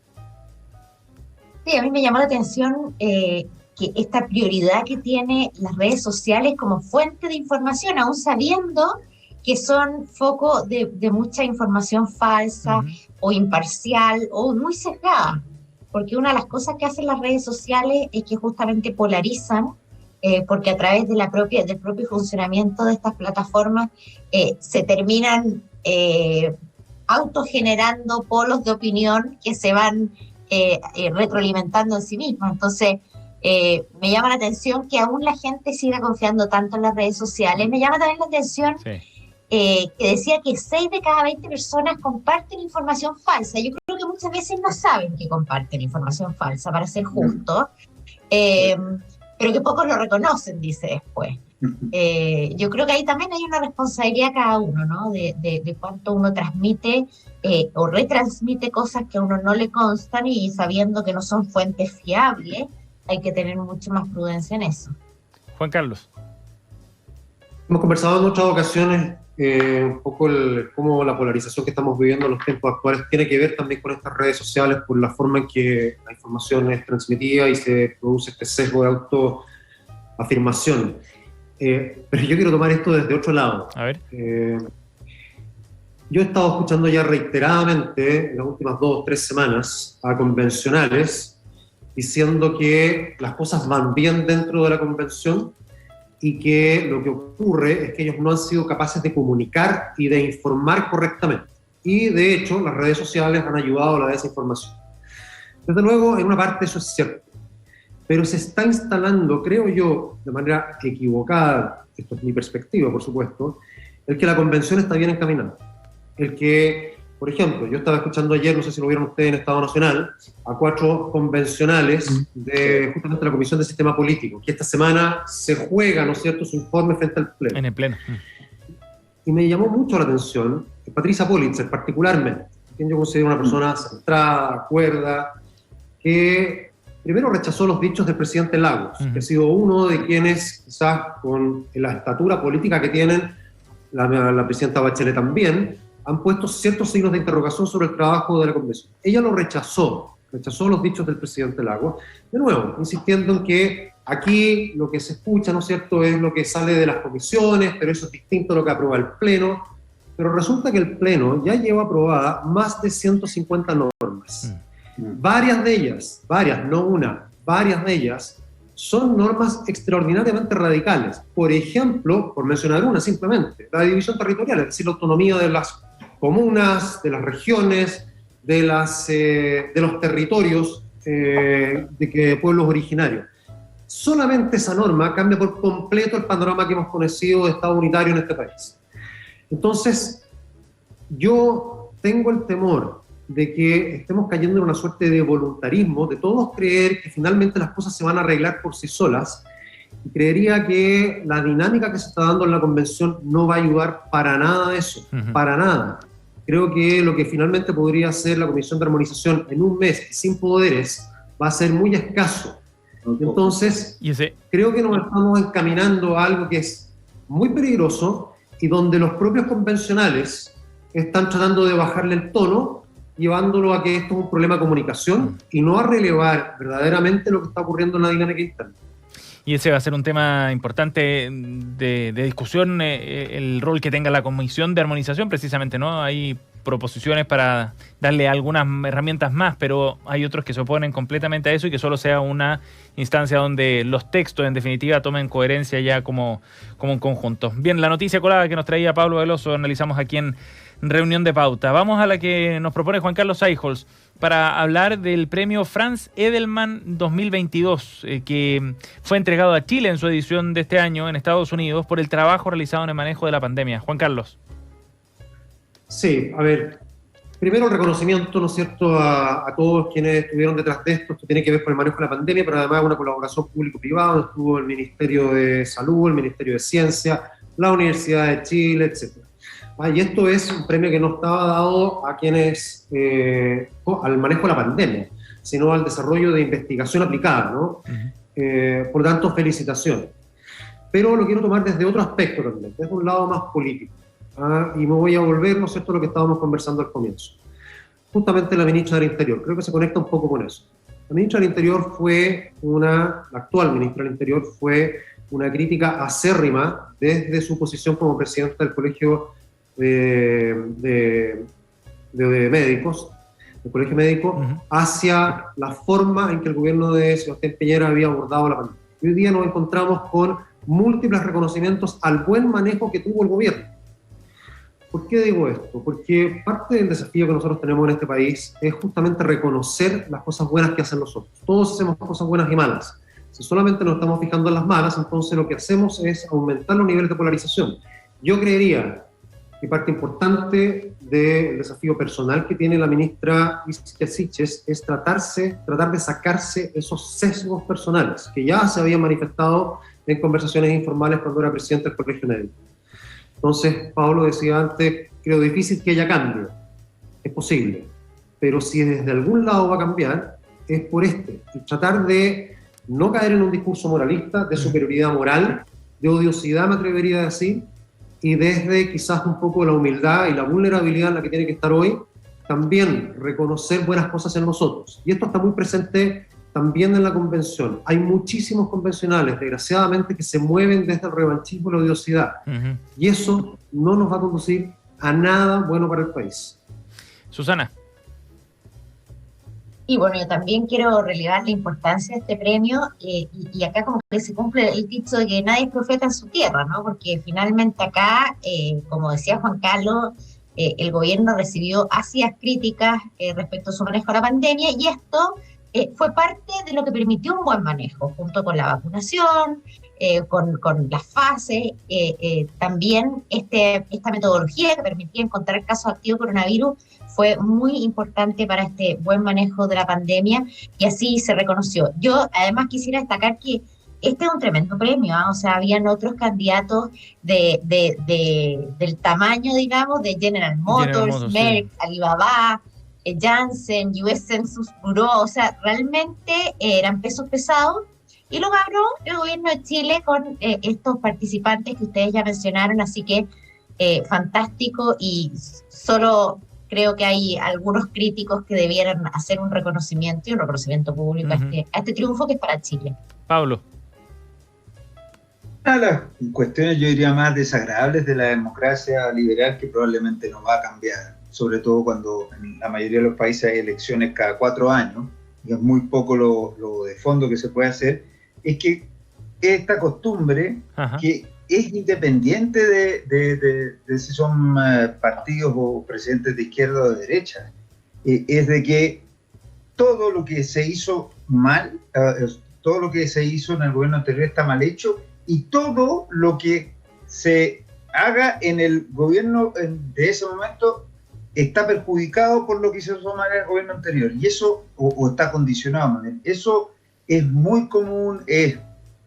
[SPEAKER 4] Sí, a mí me llamó la atención que esta prioridad que tiene las redes sociales como fuente de información, aún sabiendo que son foco de mucha información falsa o imparcial o muy sesgada, porque una de las cosas que hacen las redes sociales es que justamente polarizan, porque a través de del propio funcionamiento de estas plataformas se terminan autogenerando polos de opinión que se van retroalimentando en sí mismos. Entonces, me llama la atención que aún la gente siga confiando tanto en las redes sociales. Me llama también la atención que decía que 6 de cada 20 personas comparten información falsa. Yo creo que muchas veces no saben que comparten información falsa, para ser justo, pero que pocos lo reconocen, dice después. Yo creo que ahí también hay una responsabilidad cada uno, ¿no? De cuánto uno transmite o retransmite cosas que a uno no le constan, y sabiendo que no son fuentes fiables, hay que tener mucho más prudencia en eso.
[SPEAKER 2] Juan Carlos.
[SPEAKER 5] Hemos conversado en otras ocasiones un poco cómo la polarización que estamos viviendo en los tiempos actuales tiene que ver también con estas redes sociales, por la forma en que la información es transmitida y se produce este sesgo de autoafirmación. Pero yo quiero tomar esto desde otro lado.
[SPEAKER 2] A ver.
[SPEAKER 5] Yo he estado escuchando ya reiteradamente en las últimas 2 o 3 semanas a convencionales diciendo que las cosas van bien dentro de la convención y que lo que ocurre es que ellos no han sido capaces de comunicar y de informar correctamente. Y de hecho, las redes sociales han ayudado a la desinformación. Desde luego, en una parte eso es cierto. Pero se está instalando, creo yo, de manera equivocada, esto es mi perspectiva, por supuesto, el que la convención está bien encaminada. El que, por ejemplo, yo estaba escuchando ayer, no sé si lo vieron ustedes en Estado Nacional, a 4 convencionales de justamente la Comisión de Sistema Político, que esta semana se juega, ¿no es cierto?, su informe frente al Pleno.
[SPEAKER 2] En el Pleno.
[SPEAKER 5] Y me llamó mucho la atención Patricia Politzer, particularmente, quien yo considero una persona centrada, cuerda, que primero rechazó los dichos del presidente Lagos, que ha sido uno de quienes, quizás con la estatura política que tienen, la presidenta Bachelet también, han puesto ciertos signos de interrogación sobre el trabajo de la convención. Ella lo rechazó los dichos del presidente Lagos, de nuevo, insistiendo en que aquí lo que se escucha, ¿no es cierto?, es lo que sale de las comisiones, pero eso es distinto a lo que aprueba el Pleno. Pero resulta que el Pleno ya lleva aprobadas más de 150 normas. Varias de ellas, no una, varias de ellas son normas extraordinariamente radicales. Por ejemplo, por mencionar una simplemente, la división territorial, es decir, la autonomía de las comunas, de las regiones, de los territorios de pueblos originarios. Solamente esa norma cambia por completo el panorama que hemos conocido de Estado unitario en este país. Entonces, yo tengo el temor de que estemos cayendo en una suerte de voluntarismo, de todos creer que finalmente las cosas se van a arreglar por sí solas, y creería que la dinámica que se está dando en la convención no va a ayudar para nada a eso, para nada. Creo que lo que finalmente podría hacer la Comisión de Armonización en un mes sin poderes va a ser muy escaso. Entonces, creo que nos estamos encaminando a algo que es muy peligroso y donde los propios convencionales están tratando de bajarle el tono, llevándolo a que esto es un problema de comunicación y no a relevar verdaderamente lo que está ocurriendo en la dinámica interna.
[SPEAKER 2] Y ese va a ser un tema importante de discusión, el rol que tenga la Comisión de Armonización, precisamente, ¿no? Hay proposiciones para darle algunas herramientas más, pero hay otros que se oponen completamente a eso y que solo sea una instancia donde los textos, en definitiva, tomen coherencia ya como un conjunto. Bien, la noticia colada que nos traía Pablo Veloso analizamos aquí en Reunión de Pauta. Vamos a la que nos propone Juan Carlos Eijols para hablar del premio Franz Edelman 2022, que fue entregado a Chile en su edición de este año en Estados Unidos por el trabajo realizado en el manejo de la pandemia. Juan Carlos.
[SPEAKER 5] Sí, a ver, Primero, el reconocimiento, ¿no es cierto?, a todos quienes estuvieron detrás de esto. Esto tiene que ver con el manejo de la pandemia, pero además una colaboración público-privada. Estuvo el Ministerio de Salud, el Ministerio de Ciencia, la Universidad de Chile, etc. Y esto es un premio que no estaba dado a quienes, al manejo de la pandemia, sino al desarrollo de investigación aplicada, ¿no? Por tanto, felicitaciones. Pero lo quiero tomar desde otro aspecto también, desde un lado más político. Y me voy a volver, ¿no es cierto?, a lo que estábamos conversando al comienzo. Justamente la ministra del Interior, creo que se conecta un poco con eso. La ministra del Interior la actual ministra del Interior fue una crítica acérrima desde su posición como presidenta del Colegio de Médicos, del Colegio Médico, hacia la forma en que el gobierno de Sebastián Piñera había abordado la pandemia. Hoy día nos encontramos con múltiples reconocimientos al buen manejo que tuvo el gobierno. ¿Por qué digo esto? Porque parte del desafío que nosotros tenemos en este país es justamente reconocer las cosas buenas que hacen los otros. Todos hacemos cosas buenas y malas. Si solamente nos estamos fijando en las malas, entonces lo que hacemos es aumentar los niveles de polarización. Yo creería que parte importante del desafío personal que tiene la ministra Isquia Siches es tratar de sacarse esos sesgos personales que ya se habían manifestado en conversaciones informales cuando era presidente del Colegio Médico. Entonces, Pablo decía antes, creo difícil que haya cambio. Es posible. Pero si desde algún lado va a cambiar, es por y tratar de no caer en un discurso moralista, de superioridad moral, de odiosidad, me atrevería a decir, y desde quizás un poco la humildad y la vulnerabilidad en la que tiene que estar hoy, también reconocer buenas cosas en nosotros. Y esto está muy presente también en la convención. Hay muchísimos convencionales, desgraciadamente, que se mueven desde el revanchismo y la odiosidad. Y eso no nos va a conducir a nada bueno para el país.
[SPEAKER 2] Susana.
[SPEAKER 4] Y bueno, yo también quiero relevar la importancia de este premio y acá como que se cumple el dicho de que nadie es profeta en su tierra, ¿no? Porque finalmente acá, como decía Juan Carlos, el gobierno recibió ácidas críticas respecto a su manejo de la pandemia y esto fue parte de lo que permitió un buen manejo, junto con la vacunación, con las fases, también esta metodología que permitía encontrar casos activos de coronavirus fue muy importante para este buen manejo de la pandemia y así se reconoció. Yo además quisiera destacar que este es un tremendo premio, ¿eh? O sea, habían otros candidatos del tamaño, digamos, de General Motors, Merck, sí, Alibaba, Janssen, US Census Bureau, o sea, realmente eran pesos pesados y lo ganó el gobierno de Chile con estos participantes que ustedes ya mencionaron, así que fantástico y solo creo que hay algunos críticos que debieran hacer un reconocimiento y un reconocimiento público a este triunfo que es para Chile.
[SPEAKER 2] Pablo.
[SPEAKER 3] Las cuestiones, yo diría, más desagradables de la democracia liberal que probablemente no va a cambiar, sobre todo cuando en la mayoría de los países hay elecciones cada 4 años, y es muy poco lo de fondo que se puede hacer, es que esta costumbre, que es independiente de si son partidos o presidentes de izquierda o de derecha, es de que todo lo que se hizo mal, todo lo que se hizo en el gobierno anterior está mal hecho, y todo lo que se haga en el gobierno de ese momento está perjudicado por lo que hizo mal el gobierno anterior, y eso, o está condicionado. Eso es muy común, es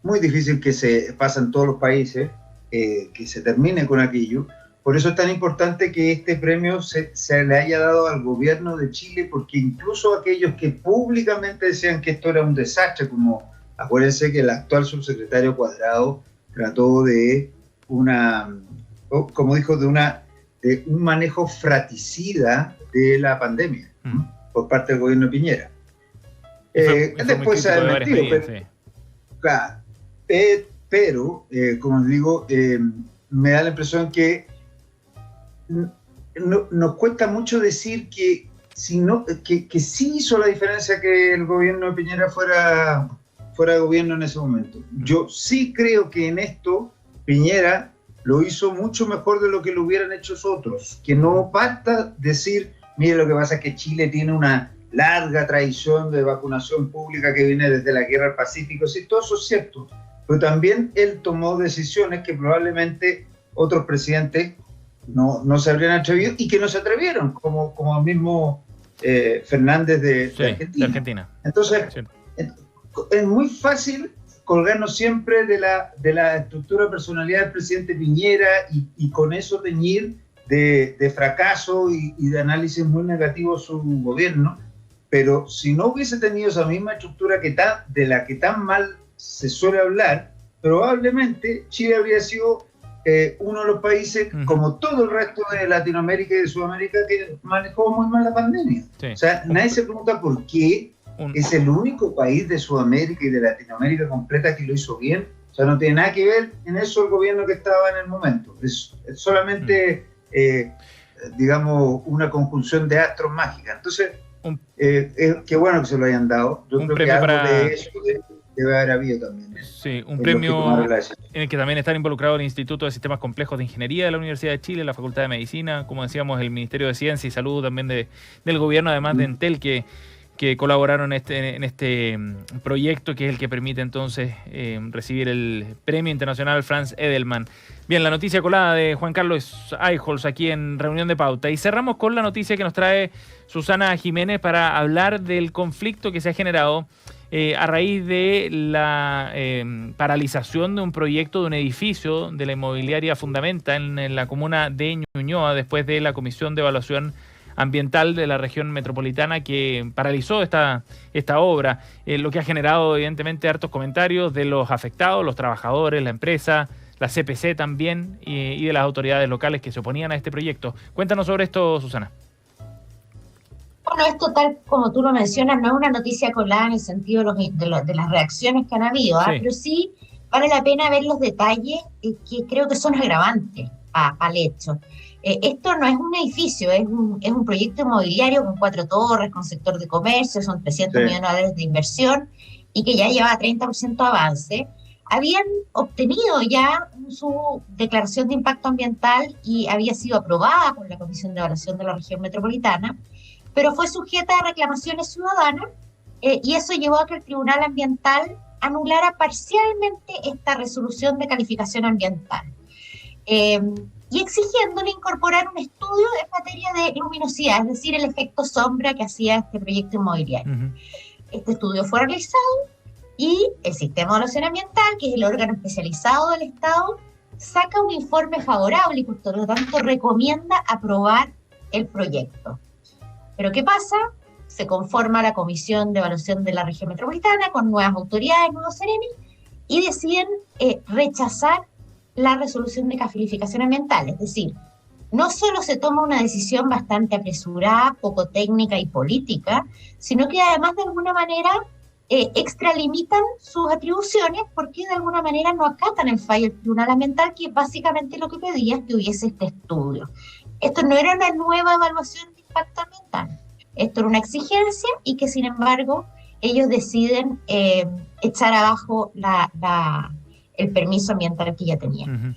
[SPEAKER 3] muy difícil que se pase en todos los países, que se termine con aquello. Por eso es tan importante que este premio se le haya dado al gobierno de Chile, porque incluso aquellos que públicamente decían que esto era un desastre, como acuérdense que el actual subsecretario Cuadrado trató de como dijo, de un manejo fraticida de la pandemia por parte del gobierno de Piñera. Después se ha desmentido, pero como les digo, me da la impresión que nos cuesta mucho decir que sí hizo la diferencia que el gobierno de Piñera fuera de gobierno en ese momento. Yo sí creo que en esto Piñera lo hizo mucho mejor de lo que lo hubieran hecho otros, que no basta decir, mire, lo que pasa es que Chile tiene una larga tradición de vacunación pública que viene desde la guerra del Pacífico, sí, todo eso es cierto, pero también él tomó decisiones que probablemente otros presidentes no se habrían atrevido y que no se atrevieron, como el mismo Fernández de Argentina. Entonces, es muy fácil colgarnos siempre de la estructura de personalidad del presidente Piñera y con eso teñir de fracaso y de análisis muy negativos su gobierno, pero si no hubiese tenido esa misma estructura de la que tan mal se suele hablar, probablemente Chile habría sido uno de los países, como todo el resto de Latinoamérica y de Sudamérica, que manejó muy mal la pandemia. Sí. O sea, nadie se pregunta por qué es el único país de Sudamérica y de Latinoamérica completa que lo hizo bien. O sea, no tiene nada que ver en eso el gobierno que estaba en el momento. Es solamente, digamos, una conjunción de astros mágicas. Entonces, qué bueno que se lo hayan dado. Yo creo que algo de eso debe haber habido también.
[SPEAKER 2] Sí, un premio en el que también están involucrados el Instituto de Sistemas Complejos de Ingeniería de la Universidad de Chile, la Facultad de Medicina, como decíamos, el Ministerio de Ciencia y Salud también del gobierno, además de Entel, que colaboraron en este proyecto, que es el que permite entonces recibir el Premio Internacional Franz Edelman. Bien, la noticia colada de Juan Carlos Eijols aquí en Reunión de Pauta. Y cerramos con la noticia que nos trae Susana Jiménez para hablar del conflicto que se ha generado a raíz de la paralización de un proyecto de un edificio de la inmobiliaria Fundamenta en la comuna de Ñuñoa, después de la Comisión de Evaluación Ambiental de la región metropolitana que paralizó esta obra, lo que ha generado evidentemente hartos comentarios de los afectados, los trabajadores, la empresa, la CPC también y de las autoridades locales que se oponían a este proyecto. Cuéntanos sobre esto, Susana.
[SPEAKER 4] Bueno, esto, tal como tú lo mencionas, no es una noticia colada en el sentido de las reacciones que han habido, sí. Pero sí vale la pena ver los detalles que creo que son agravantes al hecho. Esto no es un edificio, es un proyecto inmobiliario con 4 torres, con sector de comercio, son 300 millones de dólares de inversión y que ya lleva 30% de avance. Habían obtenido ya su declaración de impacto ambiental y había sido aprobada por la Comisión de Evaluación de la Región Metropolitana, pero fue sujeta a reclamaciones ciudadanas y eso llevó a que el Tribunal Ambiental anulara parcialmente esta resolución de calificación ambiental. Y exigiéndole incorporar un estudio en materia de luminosidad, es decir, el efecto sombra que hacía este proyecto inmobiliario. Este estudio fue realizado y el Sistema de Evaluación Ambiental, que es el órgano especializado del Estado, saca un informe favorable y por lo tanto recomienda aprobar el proyecto. Pero ¿qué pasa? Se conforma la Comisión de Evaluación de la Región Metropolitana con nuevas autoridades, nuevos serenos, y deciden rechazar la resolución de calificación ambiental. Es decir, no solo se toma una decisión bastante apresurada, poco técnica y política, sino que además de alguna manera extralimitan sus atribuciones porque de alguna manera no acatan el fallo del Tribunal Ambiental, que básicamente lo que pedía es que hubiese este estudio. Esto no era una nueva evaluación de impacto ambiental, esto era una exigencia y que sin embargo ellos deciden echar abajo el permiso ambiental que ya tenían.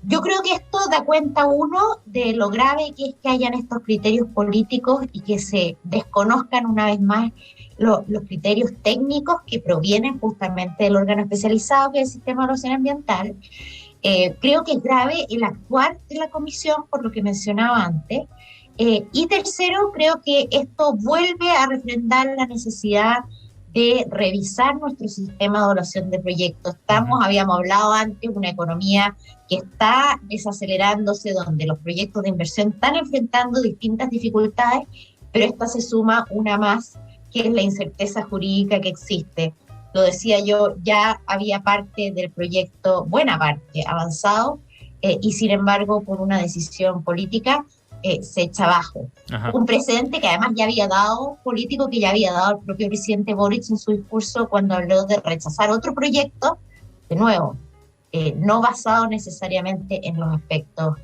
[SPEAKER 4] Yo creo que esto da cuenta, uno, de lo grave que es que hayan estos criterios políticos y que se desconozcan una vez más los criterios técnicos que provienen justamente del órgano especializado que es el Sistema de Evaluación Ambiental. Creo que es grave el actuar de la comisión, por lo que mencionaba antes. Y tercero, creo que esto vuelve a refrendar la necesidad de revisar nuestro sistema de evaluación de proyectos. Habíamos hablado antes, una economía que está desacelerándose, donde los proyectos de inversión están enfrentando distintas dificultades, pero esta se suma una más, que es la incerteza jurídica que existe. Lo decía yo, ya había parte del proyecto, buena parte, avanzado, y sin embargo, por una decisión política, se echa abajo. Un precedente que además ya había dado, político que ya había dado el propio presidente Boric en su discurso cuando habló de rechazar otro proyecto, de nuevo, no basado necesariamente en los aspectos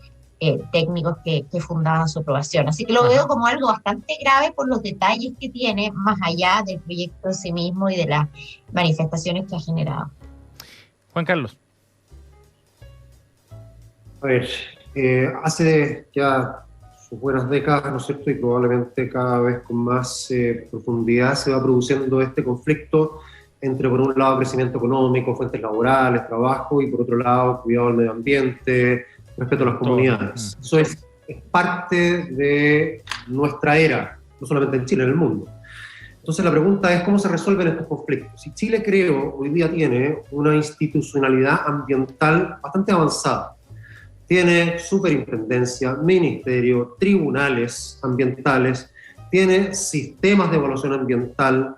[SPEAKER 4] técnicos que fundaban su aprobación. Así que lo veo como algo bastante grave por los detalles que tiene, más allá del proyecto en sí mismo y de las manifestaciones que ha generado.
[SPEAKER 2] Juan Carlos.
[SPEAKER 5] A ver, hace ya sus buenas décadas, ¿no es cierto?, y probablemente cada vez con más profundidad se va produciendo este conflicto entre, por un lado, crecimiento económico, fuentes laborales, trabajo, y por otro lado, cuidado del medio ambiente, respeto a las comunidades. Eso es parte de nuestra era, no solamente en Chile, en el mundo. Entonces la pregunta es cómo se resuelven estos conflictos. Si Chile, creo, hoy día tiene una institucionalidad ambiental bastante avanzada. Tiene superintendencia, ministerio, tribunales ambientales, tiene sistemas de evaluación ambiental.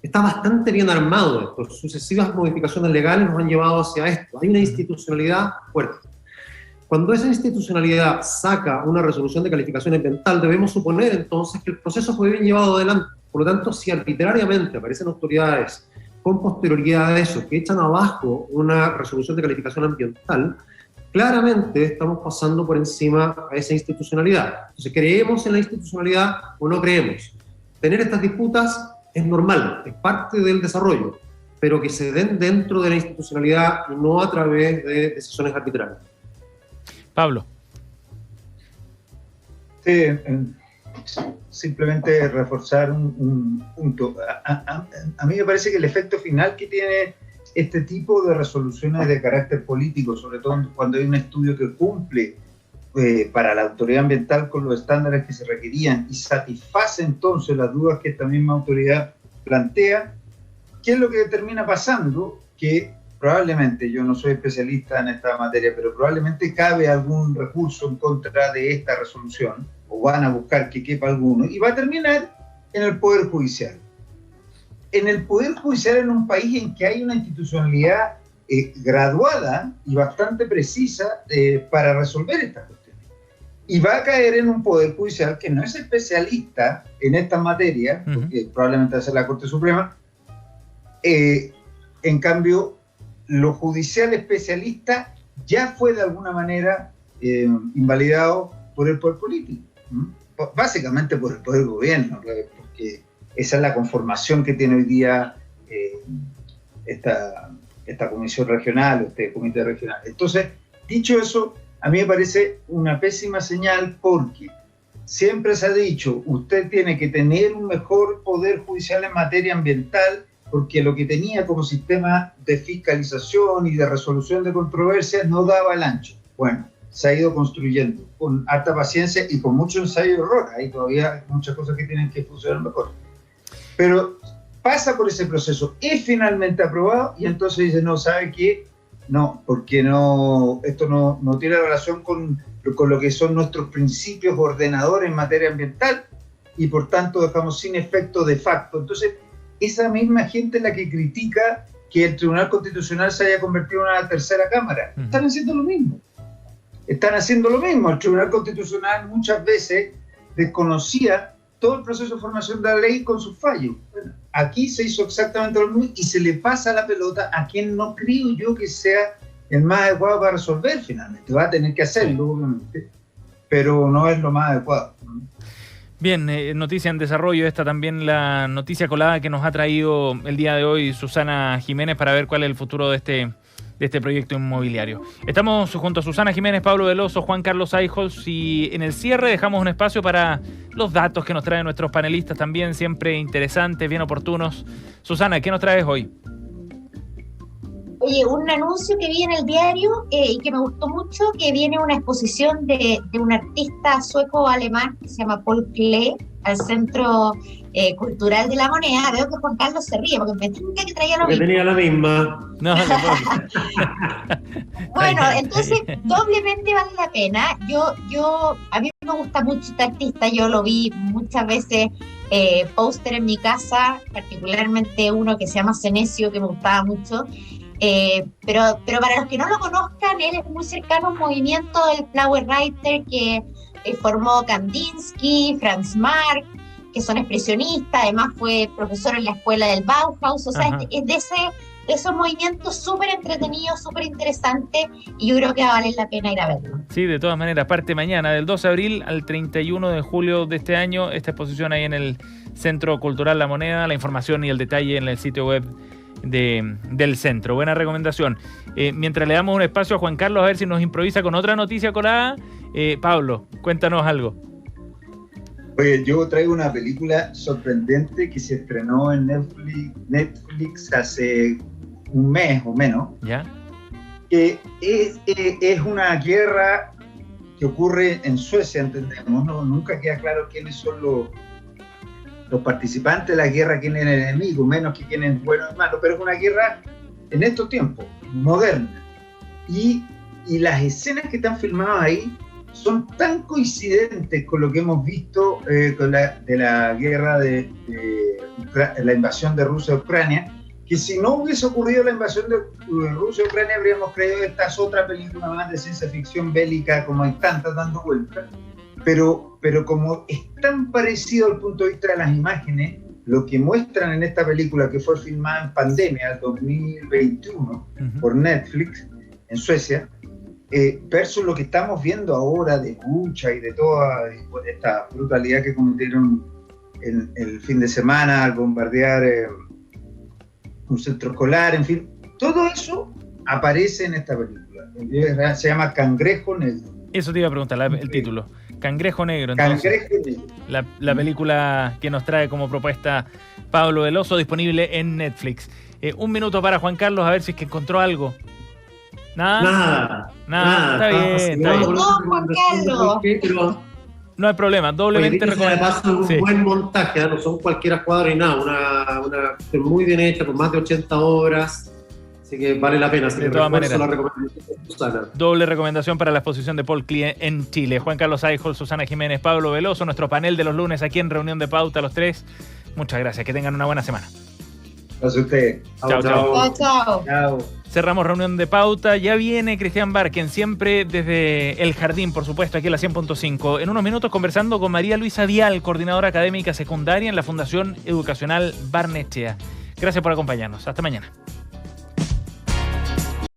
[SPEAKER 5] Está bastante bien armado esto. Sucesivas modificaciones legales nos han llevado hacia esto. Hay una institucionalidad fuerte. Cuando esa institucionalidad saca una resolución de calificación ambiental, debemos suponer entonces que el proceso fue bien llevado adelante. Por lo tanto, si arbitrariamente aparecen autoridades con posterioridad a eso que echan abajo una resolución de calificación ambiental, claramente estamos pasando por encima a esa institucionalidad. Entonces, ¿creemos en la institucionalidad o no creemos? Tener estas disputas es normal, es parte del desarrollo, pero que se den dentro de la institucionalidad y no a través de decisiones arbitrarias.
[SPEAKER 2] Pablo.
[SPEAKER 3] Sí, simplemente reforzar un punto. A mí me parece que el efecto final que tiene este tipo de resoluciones de carácter político, sobre todo cuando hay un estudio que cumple para la autoridad ambiental con los estándares que se requerían y satisface entonces las dudas que esta misma autoridad plantea, ¿qué es lo que termina pasando? Que probablemente, yo no soy especialista en esta materia, pero probablemente cabe algún recurso en contra de esta resolución, o van a buscar que quepa alguno, y va a terminar en el Poder Judicial. En el Poder Judicial, en un país en que hay una institucionalidad graduada y bastante precisa para resolver estas cuestiones. Y va a caer en un Poder Judicial que no es especialista en estas materias, porque probablemente va a ser la Corte Suprema. En cambio, lo judicial especialista ya fue de alguna manera invalidado por el poder político, básicamente por el poder gobierno, porque esa es la conformación que tiene hoy día esta comisión regional o este comité regional. Entonces, dicho eso, a mí me parece una pésima señal, porque siempre se ha dicho, usted tiene que tener un mejor poder judicial en materia ambiental, porque lo que tenía como sistema de fiscalización y de resolución de controversias no daba el ancho. Bueno, se ha ido construyendo con harta paciencia y con mucho ensayo y error. Hay todavía muchas cosas que tienen que funcionar mejor. Pero pasa por ese proceso, es finalmente aprobado y entonces dice, no, ¿sabe qué? No, porque no, esto no tiene relación con lo que son nuestros principios ordenadores en materia ambiental y por tanto dejamos sin efecto de facto. Entonces, esa misma gente es la que critica que el Tribunal Constitucional se haya convertido en una tercera cámara. Están haciendo lo mismo. Están haciendo lo mismo. El Tribunal Constitucional muchas veces desconocía todo el proceso de formación de la ley con sus fallos. Bueno, aquí se hizo exactamente lo mismo y se le pasa la pelota a quien no creo yo que sea el más adecuado para resolver finalmente. Va a tener que hacerlo, obviamente, pero no es lo más adecuado.
[SPEAKER 2] Bien, noticia en desarrollo, esta también la noticia colada que nos ha traído el día de hoy Susana Jiménez para ver cuál es el futuro de este proyecto inmobiliario. Estamos junto a Susana Jiménez, Pablo Veloso, Juan Carlos Eijols y en el cierre dejamos un espacio para los datos que nos traen nuestros panelistas también, siempre interesantes, bien oportunos. Susana, ¿qué nos traes hoy?
[SPEAKER 4] Oye, un anuncio que vi en el diario y que me gustó mucho, que viene una exposición de un artista sueco-alemán que se llama Paul Klee al Centro Cultural de la Moneda. Veo que Juan Carlos se ríe porque me tinca que traía lo mismo.
[SPEAKER 5] Tenía la misma.
[SPEAKER 2] No.
[SPEAKER 4] Bueno, entonces doblemente vale la pena. A mí me gusta mucho este artista, yo lo vi muchas veces póster en mi casa, particularmente uno que se llama Senecio, que me gustaba mucho. Pero para los que no lo conozcan, él es muy cercano a un movimiento del Flower Writer que formó Kandinsky, Franz Marc, que son expresionistas, además fue profesor en la escuela del Bauhaus, o sea, es de esos movimientos súper entretenidos, súper interesantes, y yo creo que va a valer la pena ir a verlo.
[SPEAKER 2] Sí, de todas maneras, parte mañana, del 12 de abril al 31 de julio de este año, esta exposición ahí en el Centro Cultural La Moneda, la información y el detalle en el sitio web del centro. Buena recomendación. Mientras le damos un espacio a Juan Carlos a ver si nos improvisa con otra noticia colada, Pablo, cuéntanos algo.
[SPEAKER 3] Oye, yo traigo una película sorprendente que se estrenó en Netflix hace un mes o menos.
[SPEAKER 2] ¿Ya?
[SPEAKER 3] Que es una guerra que ocurre en Suecia, entendemos, ¿no? Nunca queda claro quiénes son los participantes de la guerra, quién es el enemigo, menos que quién es bueno y malo, pero es una guerra en estos tiempos, moderna. Y las escenas que están filmadas ahí son tan coincidentes con lo que hemos visto de la guerra de la invasión de Rusia a Ucrania, que si no hubiese ocurrido la invasión de Rusia a Ucrania habríamos creído que esta es otra película más de ciencia ficción bélica, como hay tantas dando vueltas, pero como es tan parecido al punto de vista de las imágenes, lo que muestran en esta película, que fue filmada en pandemia, el 2021, por Netflix, en Suecia, versus lo que estamos viendo ahora de Bucha y de toda esta brutalidad que cometieron el fin de semana al bombardear un centro escolar, en fin, todo eso aparece en esta película. Se llama Cangrejo Negro.
[SPEAKER 2] Eso te iba a preguntar, el título. Cangrejo Negro, entonces. Cangrejo Negro. La película que nos trae como propuesta Pablo Veloso, disponible en Netflix. Un minuto para Juan Carlos, a ver si es que encontró algo. Nada. Está bien.
[SPEAKER 4] Juan Carlos.
[SPEAKER 2] No hay problema, doblemente
[SPEAKER 5] recomendado. Un buen montaje, no son cualquier cuadro y nada, una muy bien hecha, con más de 80 horas, así que vale la pena.
[SPEAKER 2] De todas maneras, doble recomendación para la exposición de Paul Klee en Chile. Juan Carlos Eichel, Susana Jiménez, Pablo Veloso, nuestro panel de los lunes aquí en Reunión de Pauta, los tres. Muchas gracias, que tengan una buena semana.
[SPEAKER 3] Gracias a ustedes.
[SPEAKER 2] Chao. Cerramos Reunión de Pauta. Ya viene Cristian Barken, siempre desde El Jardín, por supuesto, aquí en la 100.5. En unos minutos conversando con María Luisa Vial, coordinadora académica secundaria en la Fundación Educacional Barnechea. Gracias por acompañarnos. Hasta mañana.